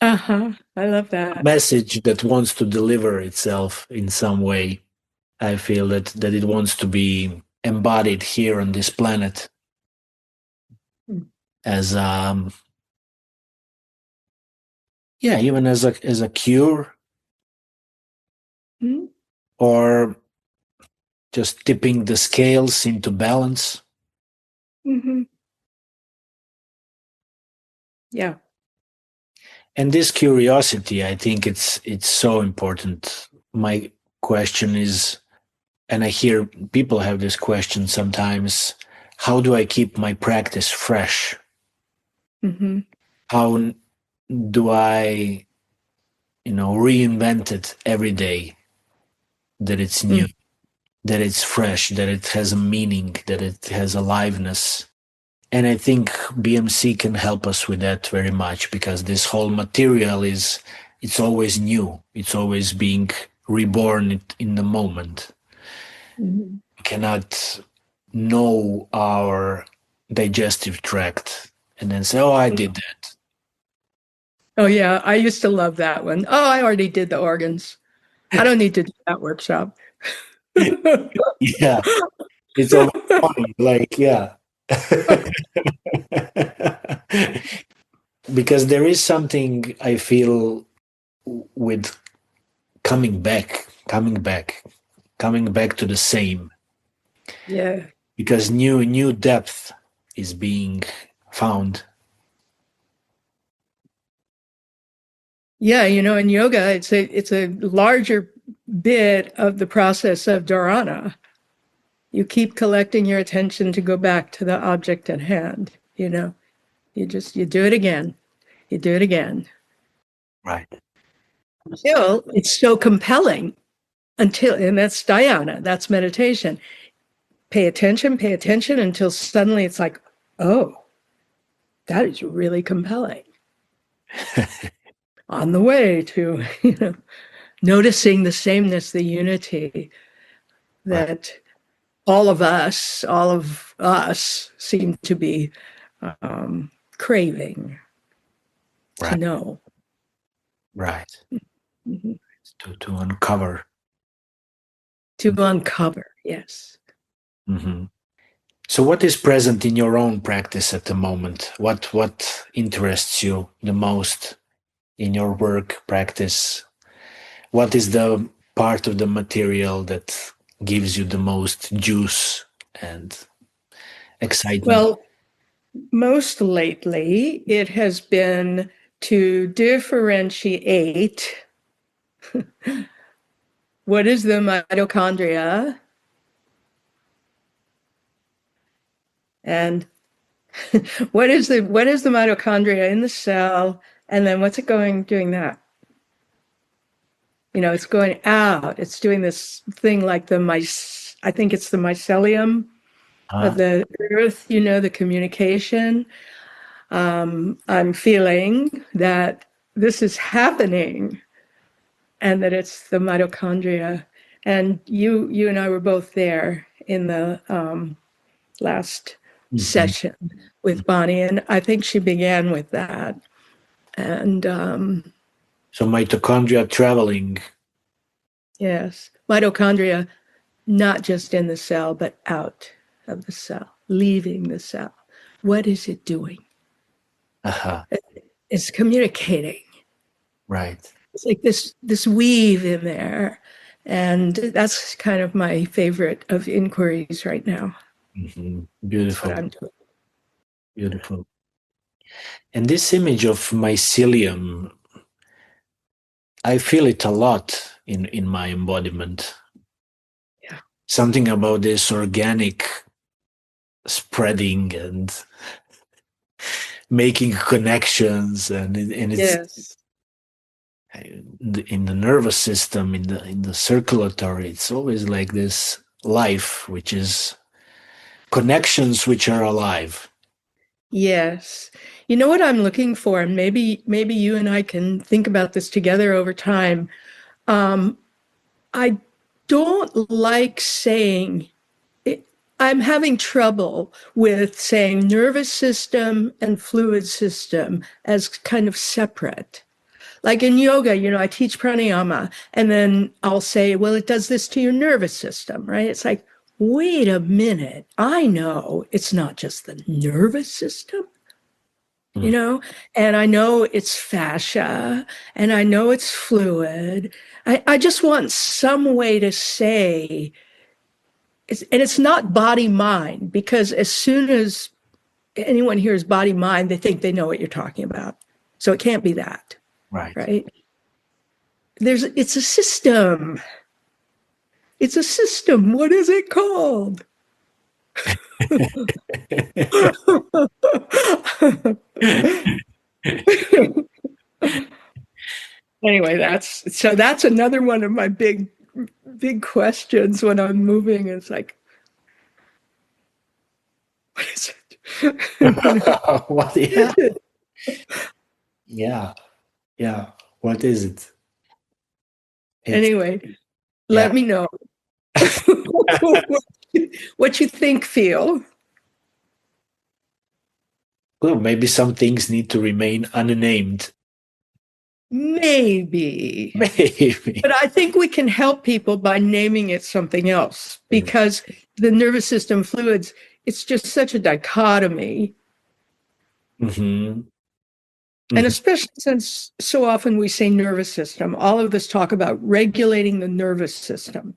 Uh-huh. I love that. message that wants to deliver itself in some way. I feel that it wants to be embodied here on this planet as yeah, even as a cure, Mm-hmm. or just tipping the scales into balance. Mm-hmm. Yeah. And this curiosity, I think it's so important. My question is, and I hear people have this question sometimes, how do I keep my practice fresh? Mm-hmm. How do I, reinvent it every day, that it's new, that it's fresh, that it has a meaning, that it has aliveness? And I think BMC can help us with that very much, because this whole material it's always new. It's always being reborn in the moment. Mm-hmm. We cannot know our digestive tract and then say, oh, I did that. Oh, yeah. I used to love that one. Oh, I already did the organs. I don't need to do that workshop. Yeah, it's always funny. Like, yeah. Because there is something I feel with coming back to the same. Yeah. Because new depth is being found. Yeah, in yoga, it's a larger bit of the process of dharana. You keep collecting your attention to go back to the object at hand. You do it again. You do it again. Right. Until it's so compelling and that's dhyana, that's meditation. Pay attention until suddenly it's like, oh, that is really compelling. On the way to, noticing the sameness, the unity Right. that all of us seem to be craving to Right. know. Right. Mm-hmm. To uncover. To uncover, yes. Mm-hmm. So, what is present in your own practice at the moment? What interests you the most in your work practice? What is the part of the material that gives you the most juice and excitement? Well, most lately, it has been to differentiate what is the mitochondria and what is the mitochondria in the cell, and then what's it doing that? It's going out. It's doing this thing like I think it's the mycelium of the earth, the communication. I'm feeling that this is happening and that it's the mitochondria. And you and I were both there in the last Mhm. session with Bonnie, and I think she began with that. And So mitochondria traveling. yes, mitochondria, not just in the cell, but out of the cell, leaving the cell. What is it doing? Uh-huh. It's communicating. Right. It's like this weave in there. And that's kind of my favorite of inquiries right now. Hmm. That's what Beautiful. I'm doing. Beautiful. And this image of mycelium, I feel it a lot in my embodiment. Yeah. Something about this organic spreading and making connections, and it's Yes. in the nervous system, in the circulatory. It's always like this life, which is connections which are alive. Yes. You know what I'm looking for, and maybe you and I can think about this together over time. I don't like saying it, I'm having trouble with saying nervous system and fluid system as kind of separate. Like in yoga, I teach pranayama and then I'll say, well, it does this to your nervous system, right? It's like, wait a minute. I know it's not just the nervous system, Mm. and I know it's fascia and I know it's fluid. I just want some way to say, and it's not body mind, because as soon as anyone hears body mind, they think they know what you're talking about. So it can't be that, Right. right? It's a system. It's a system. What is it called? Anyway, that's another one of my big questions when I'm moving. It's like, what is it? What? Yeah. Yeah. Yeah. What is it? It's Anyway, yeah. let me know what you think, feel. Well, maybe some things need to remain unnamed. Maybe. Maybe. But I think we can help people by naming it something else, because the nervous system fluids, it's just such a dichotomy. Mm-hmm. And Mm-hmm. especially since so often we say nervous system, all of us talk about regulating the nervous system.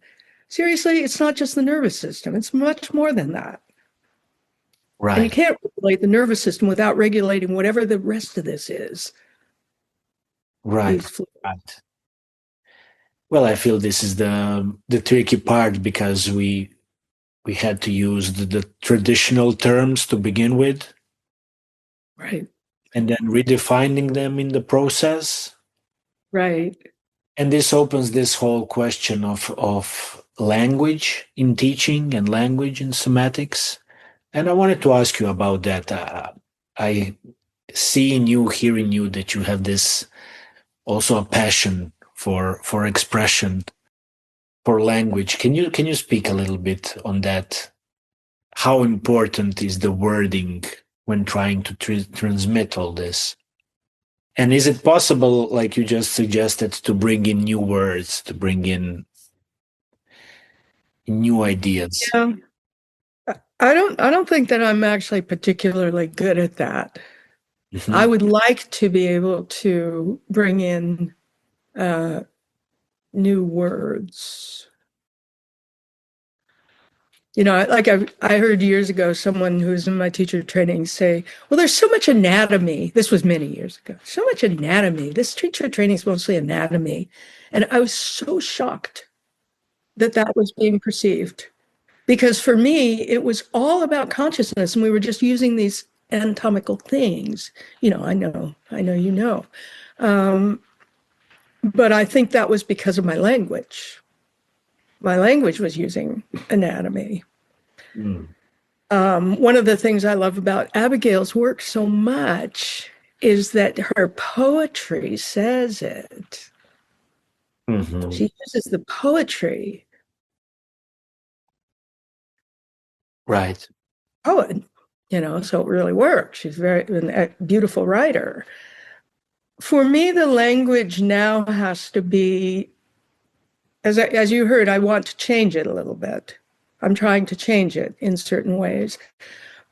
Seriously, it's not just the nervous system, it's much more than that. And you Right. can't regulate the nervous system without regulating whatever the rest of this is. Right. These fluids. Right. Well, I feel this is the tricky part because we had to use the traditional terms to begin with, Right, and then redefining them in the process. right. And this opens this whole question of language in teaching and language in somatics. And I wanted to ask you about that. I see in you, hearing you, that you have this also a passion for expression, for language. Can you speak a little bit on that? How important is the wording when trying to transmit all this? And is it possible, like you just suggested, to bring in new words, to bring in new ideas? Yeah. I don't think that I'm actually particularly good at that. I Mhm. would like to be able to bring in uh, new words. I heard years ago someone who was in my teacher training say, "Well, there's so much anatomy." This was many years ago. So much anatomy. This teacher training is mostly anatomy, and I was so shocked that that was being perceived, because for me it was all about consciousness, and we were just using these anatomical things. I know, you know. Um, but I think that was because of my language. My language was using anatomy. Mm. One of the things I love about Abigail's work so much is that her poetry says it. Mhm. She uses the poetry. Right. Poet, so it really works. She's a beautiful writer. For me, the language now has to be, as you heard, I want to change it a little bit. I'm trying to change it in certain ways.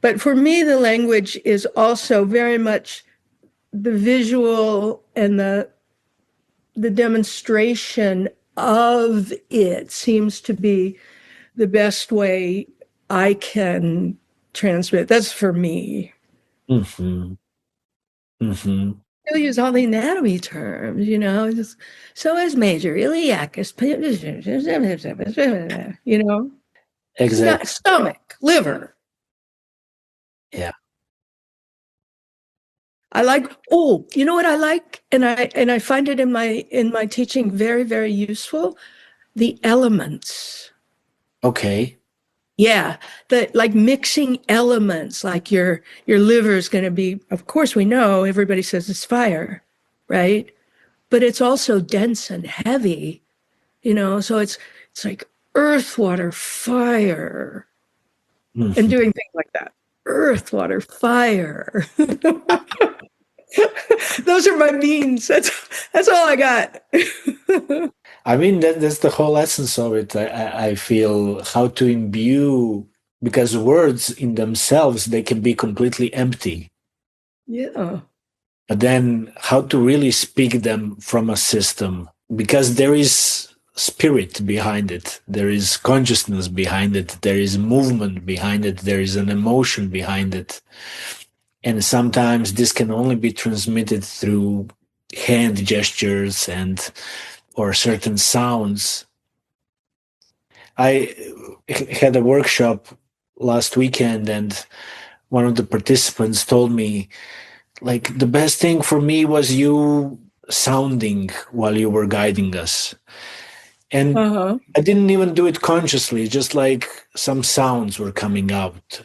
But for me, the language is also very much the visual and the demonstration of it seems to be the best way I can transmit. That's for me. Hmm. Hmm. I use all the anatomy terms, just so is major iliacus, Exactly. stomach, liver. Yeah. I like, you know what I like? And I find it in my teaching very, very useful. The elements. Okay. Yeah, like mixing elements, like your liver is going to be, of course, we know everybody says it's fire, right? But it's also dense and heavy, so it's like earth, water, fire, and Mhm. doing things like that. Earth, water, fire. Those are my means. That's all I got. I mean, that's the whole essence of it. I feel how to imbue, because words in themselves, they can be completely empty. Yeah. But then how to really speak them from a system, because there is spirit behind it, there is consciousness behind it, there is movement behind it, there is an emotion behind it. And sometimes this can only be transmitted through hand gestures and or certain sounds. I had a workshop last weekend, and one of the participants told me, like, the best thing for me was you sounding while you were guiding us. And Uh-huh. I didn't even do it consciously, just like some sounds were coming out.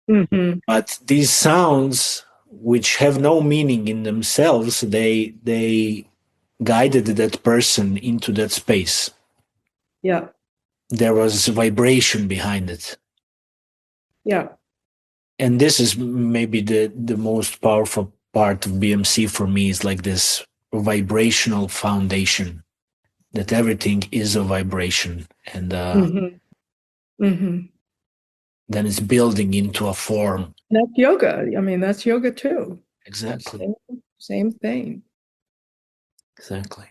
Hmm. But these sounds, which have no meaning in themselves, they guided that person into that space. Yeah. There was vibration behind it. Yeah. And this is maybe the most powerful part of BMC for me, is like this vibrational foundation, that everything is a vibration, and then it's building into a form. That's yoga. I mean, that's yoga too. Exactly. Same thing. Exactly.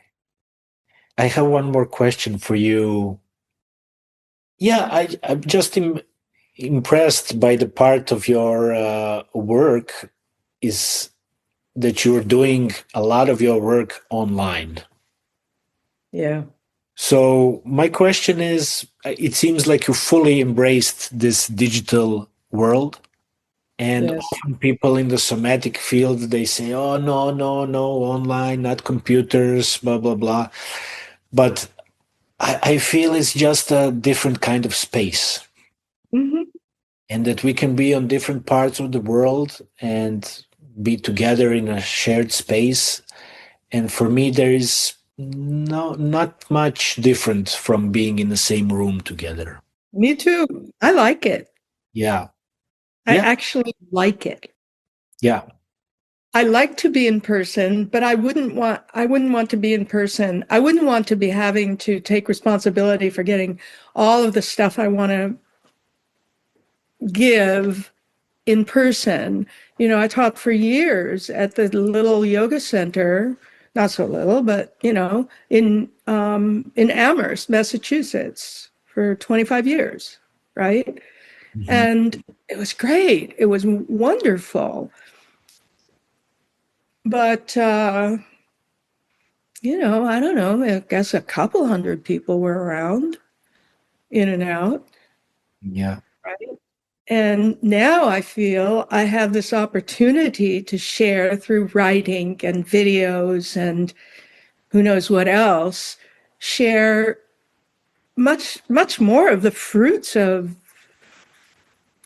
I have one more question for you. Yeah, I'm just impressed by the part of your work is that you're doing a lot of your work online. Yeah. So my question is, it seems like you fully embraced this digital world. And Yes. often people in the somatic field, they say, oh, no, no, no, online, not computers, blah, blah, blah. But I feel it's just a different kind of space. And that we can be on different parts of the world and be together in a shared space. And for me, there is not much different from being in the same room together. Me too. I like it. Yeah. I Yeah. actually like it. Yeah. I like to be in person, but I wouldn't want to be in person. I wouldn't want to be having to take responsibility for getting all of the stuff I want to give in person. You know, I taught for years at the little yoga center, not so little, but in Amherst, Massachusetts, for 25 years, right? Mhm. And it was great. It was wonderful. But I don't know. I guess a couple hundred people were around, in and out, Yeah. right? And now I feel I have this opportunity to share through writing and videos and who knows what else, share much, much more of the fruits of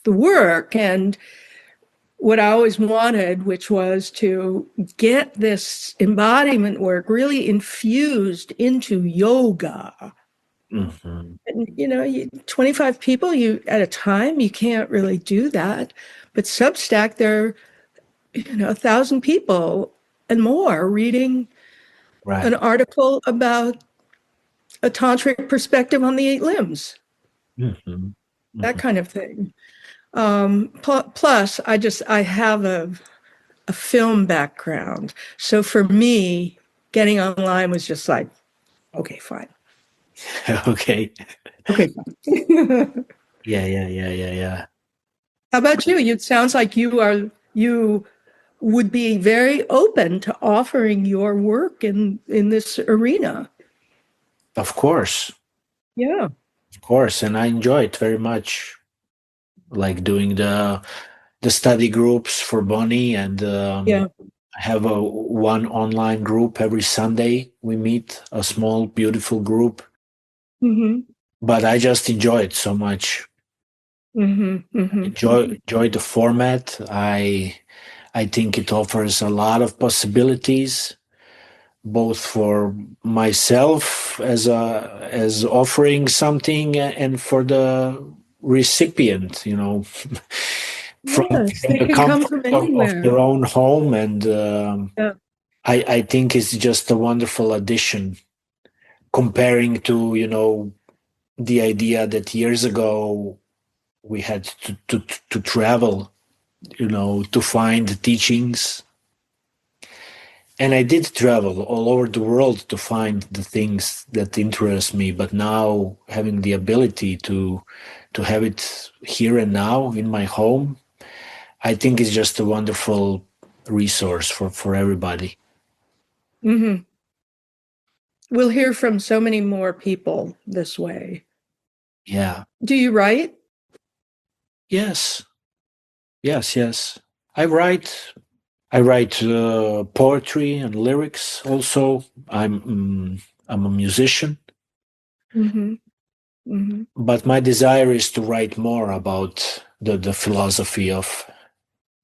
the work and what I always wanted, which was to get this embodiment work really infused into yoga. Mhm. And 25 people at a time, you can't really do that. But Substack, there are 1,000 people and more reading Right. an article about a tantric perspective on the 8 limbs, Mhm. that Mhm. kind of thing. Plus, I have a film background, so for me, getting online was just like, okay, fine, Okay. okay, fine. Yeah, yeah, yeah, yeah, yeah. How about you? It sounds like you would be very open to offering your work in this arena. Of course. Yeah. Of course. And I enjoy it very much. Like doing the study groups for Bonnie, and Yeah. I have a one online group every Sunday. We meet a small, beautiful group, Mm-hmm. but I just enjoy it so much. Mm-hmm. Mm-hmm. Enjoy the format. I think it offers a lot of possibilities, both for myself as offering something, and for the recipient. From Yes, they the can come comfort from of anywhere. their own home, and Yeah. I think it's just a wonderful addition comparing to the idea that years ago we had to travel, to find teachings. And I did travel all over the world to find the things that interest me, but now having the ability to have it here and now in my home, I think is just a wonderful resource for everybody. Mm-hmm. We'll hear from so many more people this way. Yeah. Do you write? Yes. Yes. Yes. I write. I write poetry and lyrics. Also, I'm a musician, Mm-hmm. Mm-hmm. but my desire is to write more about the philosophy of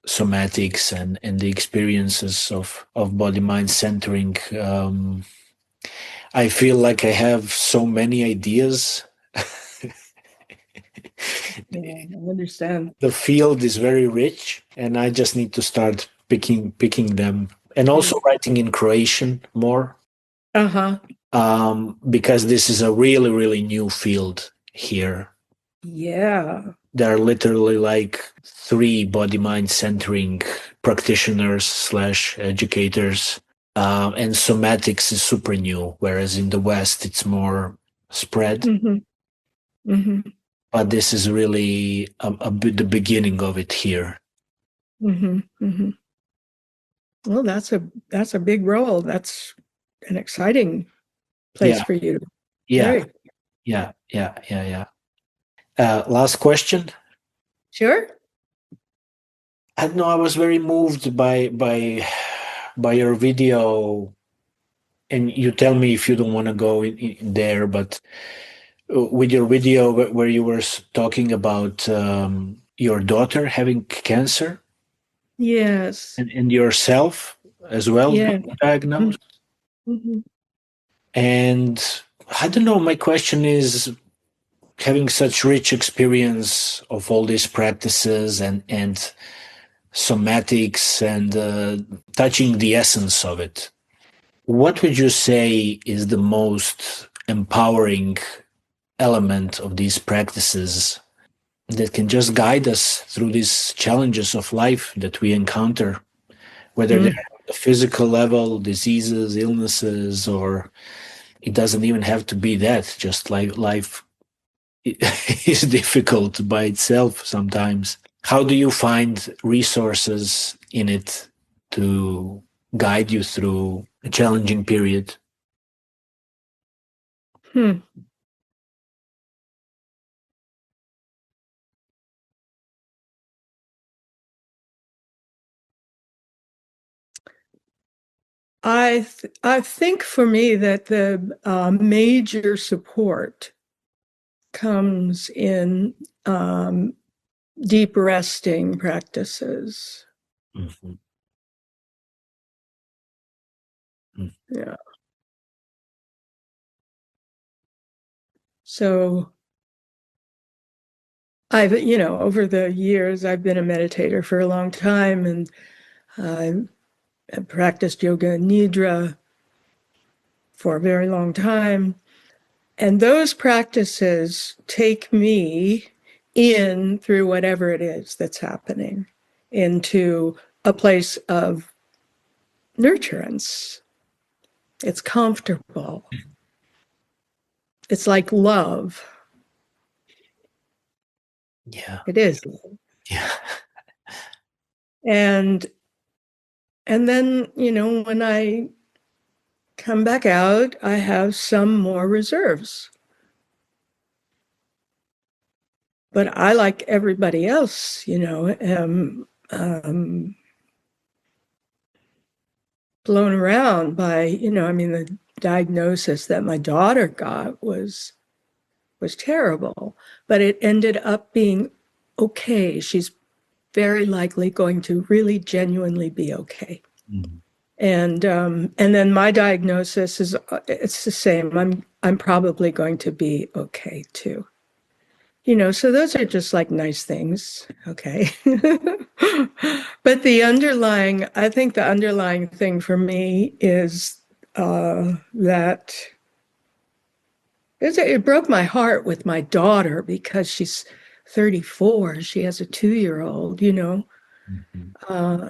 somatics and the experiences of body mind centering. I feel like I have so many ideas. Yeah, I understand. The field is very rich, and I just need to start picking them And also writing in Croatian more. Uh-huh. Because this is a really, really new field here. Yeah. There are literally like 3 body-mind centering practitioners / educators. And somatics is super new, whereas in the West it's more spread. Mm-hmm. Mm-hmm. But this is really the beginning of it here. Mm-hmm. Mm-hmm. Well, that's a big role. That's an exciting place Yeah, for you to yeah, play. yeah, yeah, yeah, yeah. Last question. Sure. I don't know. I was very moved by your video, and you tell me if you don't want to go in there. But with your video where you were talking about your daughter having cancer Yes. and yourself as well Yeah. being diagnosed, Mm-hmm. and I don't know. My question is, having such rich experience of all these practices and somatics and touching the essence of it, what would you say is the most empowering element of these practices that can just guide us through these challenges of life that we encounter, whether they're at the physical level, diseases, illnesses, or it doesn't even have to be that, just like life is difficult by itself sometimes. How do you find resources in it to guide you through a challenging period? Hmm. I think for me that the major support comes in deep resting practices. Mhm. Yeah. So over the years, I've been a meditator for a long time, and I've practiced yoga nidra for a very long time. And those practices take me in through whatever it is that's happening into a place of nurturance. It's comfortable. It's like love. Yeah. It is. Yeah. And then, when I come back out, I have some more reserves. But I, like everybody else, am blown around by, the diagnosis that my daughter got was terrible, but it ended up being okay. She's very likely going to really genuinely be okay. Mhm. And then my diagnosis is it's the same. I'm probably going to be okay too. So those are just like nice things. Okay. But I think the underlying thing for me is that it broke my heart with my daughter because she's 34. She has a 2-year-old, Mhm.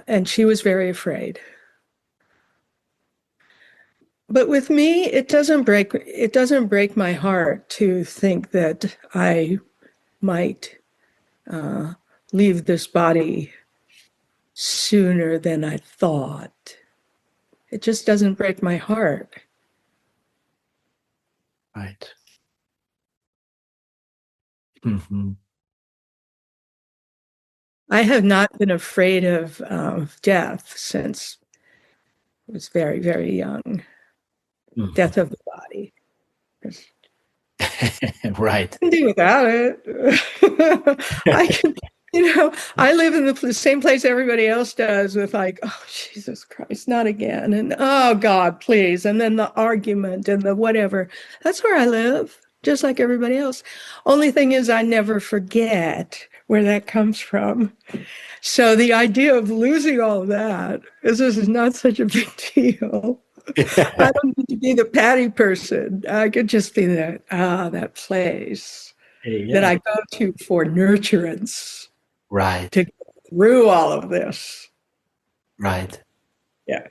and she was very afraid. But with me, it doesn't break my heart to think that I might leave this body sooner than I thought. It just doesn't break my heart. Right. Mm-hmm. I have not been afraid of death since I was very, very young. Mm-hmm. Death of the body. Right. Can do without it. I can, I live in the same place everybody else does with like, oh, Jesus Christ, not again. And oh, God, please. And then the argument and the whatever. That's where I live, just like everybody else. Only thing is, I never forget where that comes from. So the idea of losing all of that is this is not such a big deal. I don't need to be the Patty person. I could just be that place that Yeah. I go to for nurturance Right. to get through all of this. Right. Yeah.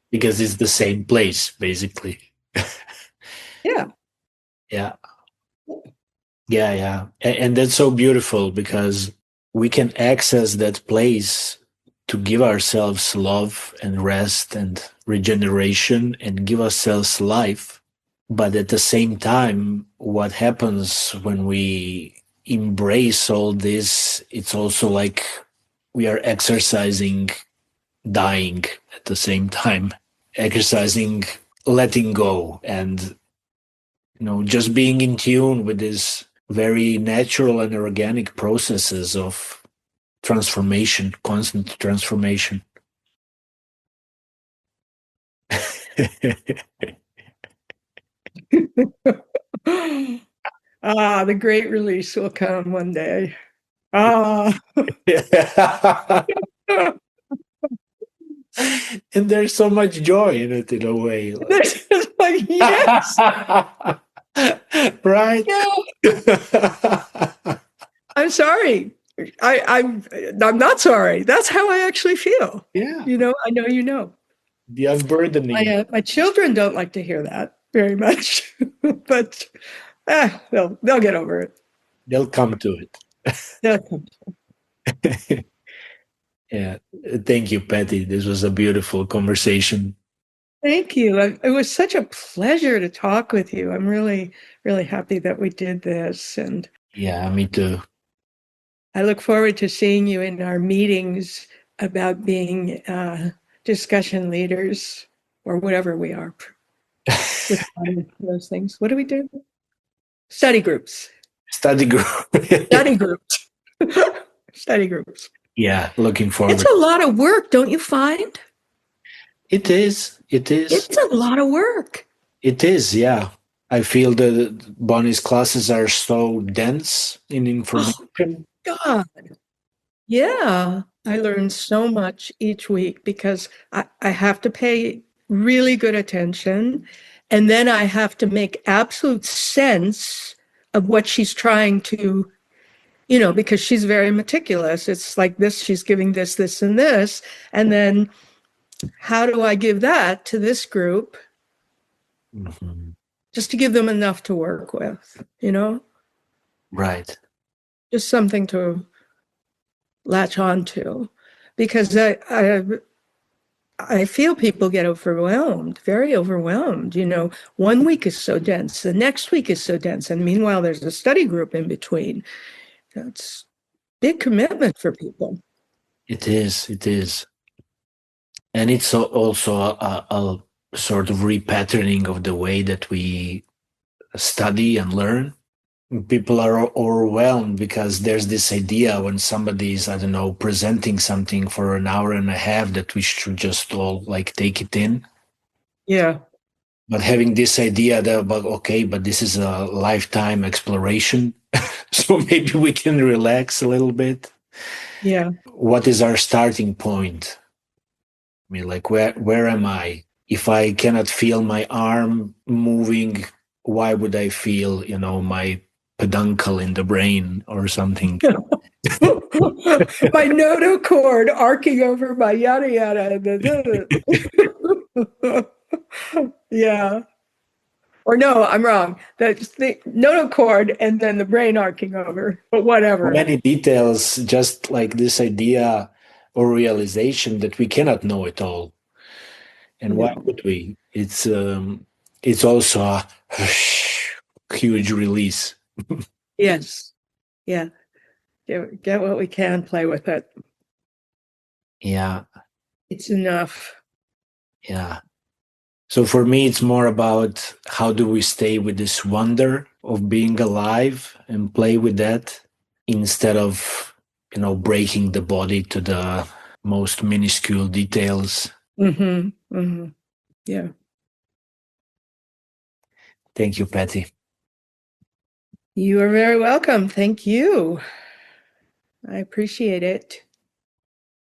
Because it's the same place, basically. Yeah. Yeah. Yeah. Yeah. And that's so beautiful because we can access that place to give ourselves love and rest and regeneration and give ourselves life. But at the same time, what happens when we embrace all this, it's also like we are exercising dying at the same time, exercising letting go and just being in tune with these very natural and organic processes of transformation, constant transformation. The great release will come one day. Ah. And there's so much joy in it in a way. This is like, yes. Right? Yeah. I'm sorry. I'm not sorry. That's how I actually feel. Yeah. I know you know. The unburdening. My children don't like to hear that very much, but they'll get over it. They'll come to it. They'll come. Yeah. Thank you, Patty. This was a beautiful conversation. Thank you. It was such a pleasure to talk with you. I'm really, really happy that we did this. And Yeah, me too. I look forward to seeing you in our meetings about being discussion leaders or whatever we are. Those things. What do we do? Study groups. Study group. Study groups. Study groups. Yeah, looking forward. It's a lot of work, don't you find? It is. It is. It's a lot of work. It is, yeah. I feel that Bonnie's classes are so dense in information. Oh, God. Yeah. I learn so much each week because I have to pay really good attention. And then I have to make absolute sense of what she's trying to, because she's very meticulous. It's like this, she's giving this, this, and this. And then how do I give that to this group? Mm-hmm. Just to give them enough to work with, Right. just something to latch on to, because I feel people get overwhelmed, very overwhelmed. 1 week is so dense, the next week is so dense, and meanwhile there's a study group in between. It's big commitment for people. It is. It is. And it's also a sort of repatterning of the way that we study and learn. People are overwhelmed because there's this idea when somebody is, I don't know, presenting something for an hour and a half that we should just all like take it in. Yeah. But having this idea that about, okay, but this is a lifetime exploration. So maybe we can relax a little bit. Yeah. What is our starting point? I mean, like, where am I? If I cannot feel my arm moving, why would I feel, my peduncle in the brain or something? My notochord arcing over my yada yada. Yeah. Or no, I'm wrong. That's the notochord and then the brain arcing over, but whatever. Many details, just like this idea or realization that we cannot know it all. And why would we? It's also a huge release. Yes. Yeah. Get what we can, play with it. Yeah. It's enough. Yeah. So for me, it's more about how do we stay with this wonder of being alive and play with that instead of, breaking the body to the most minuscule details. Mm-hmm. Mm-hmm. Yeah. Thank you, Patty. You are very welcome. Thank you. I appreciate it.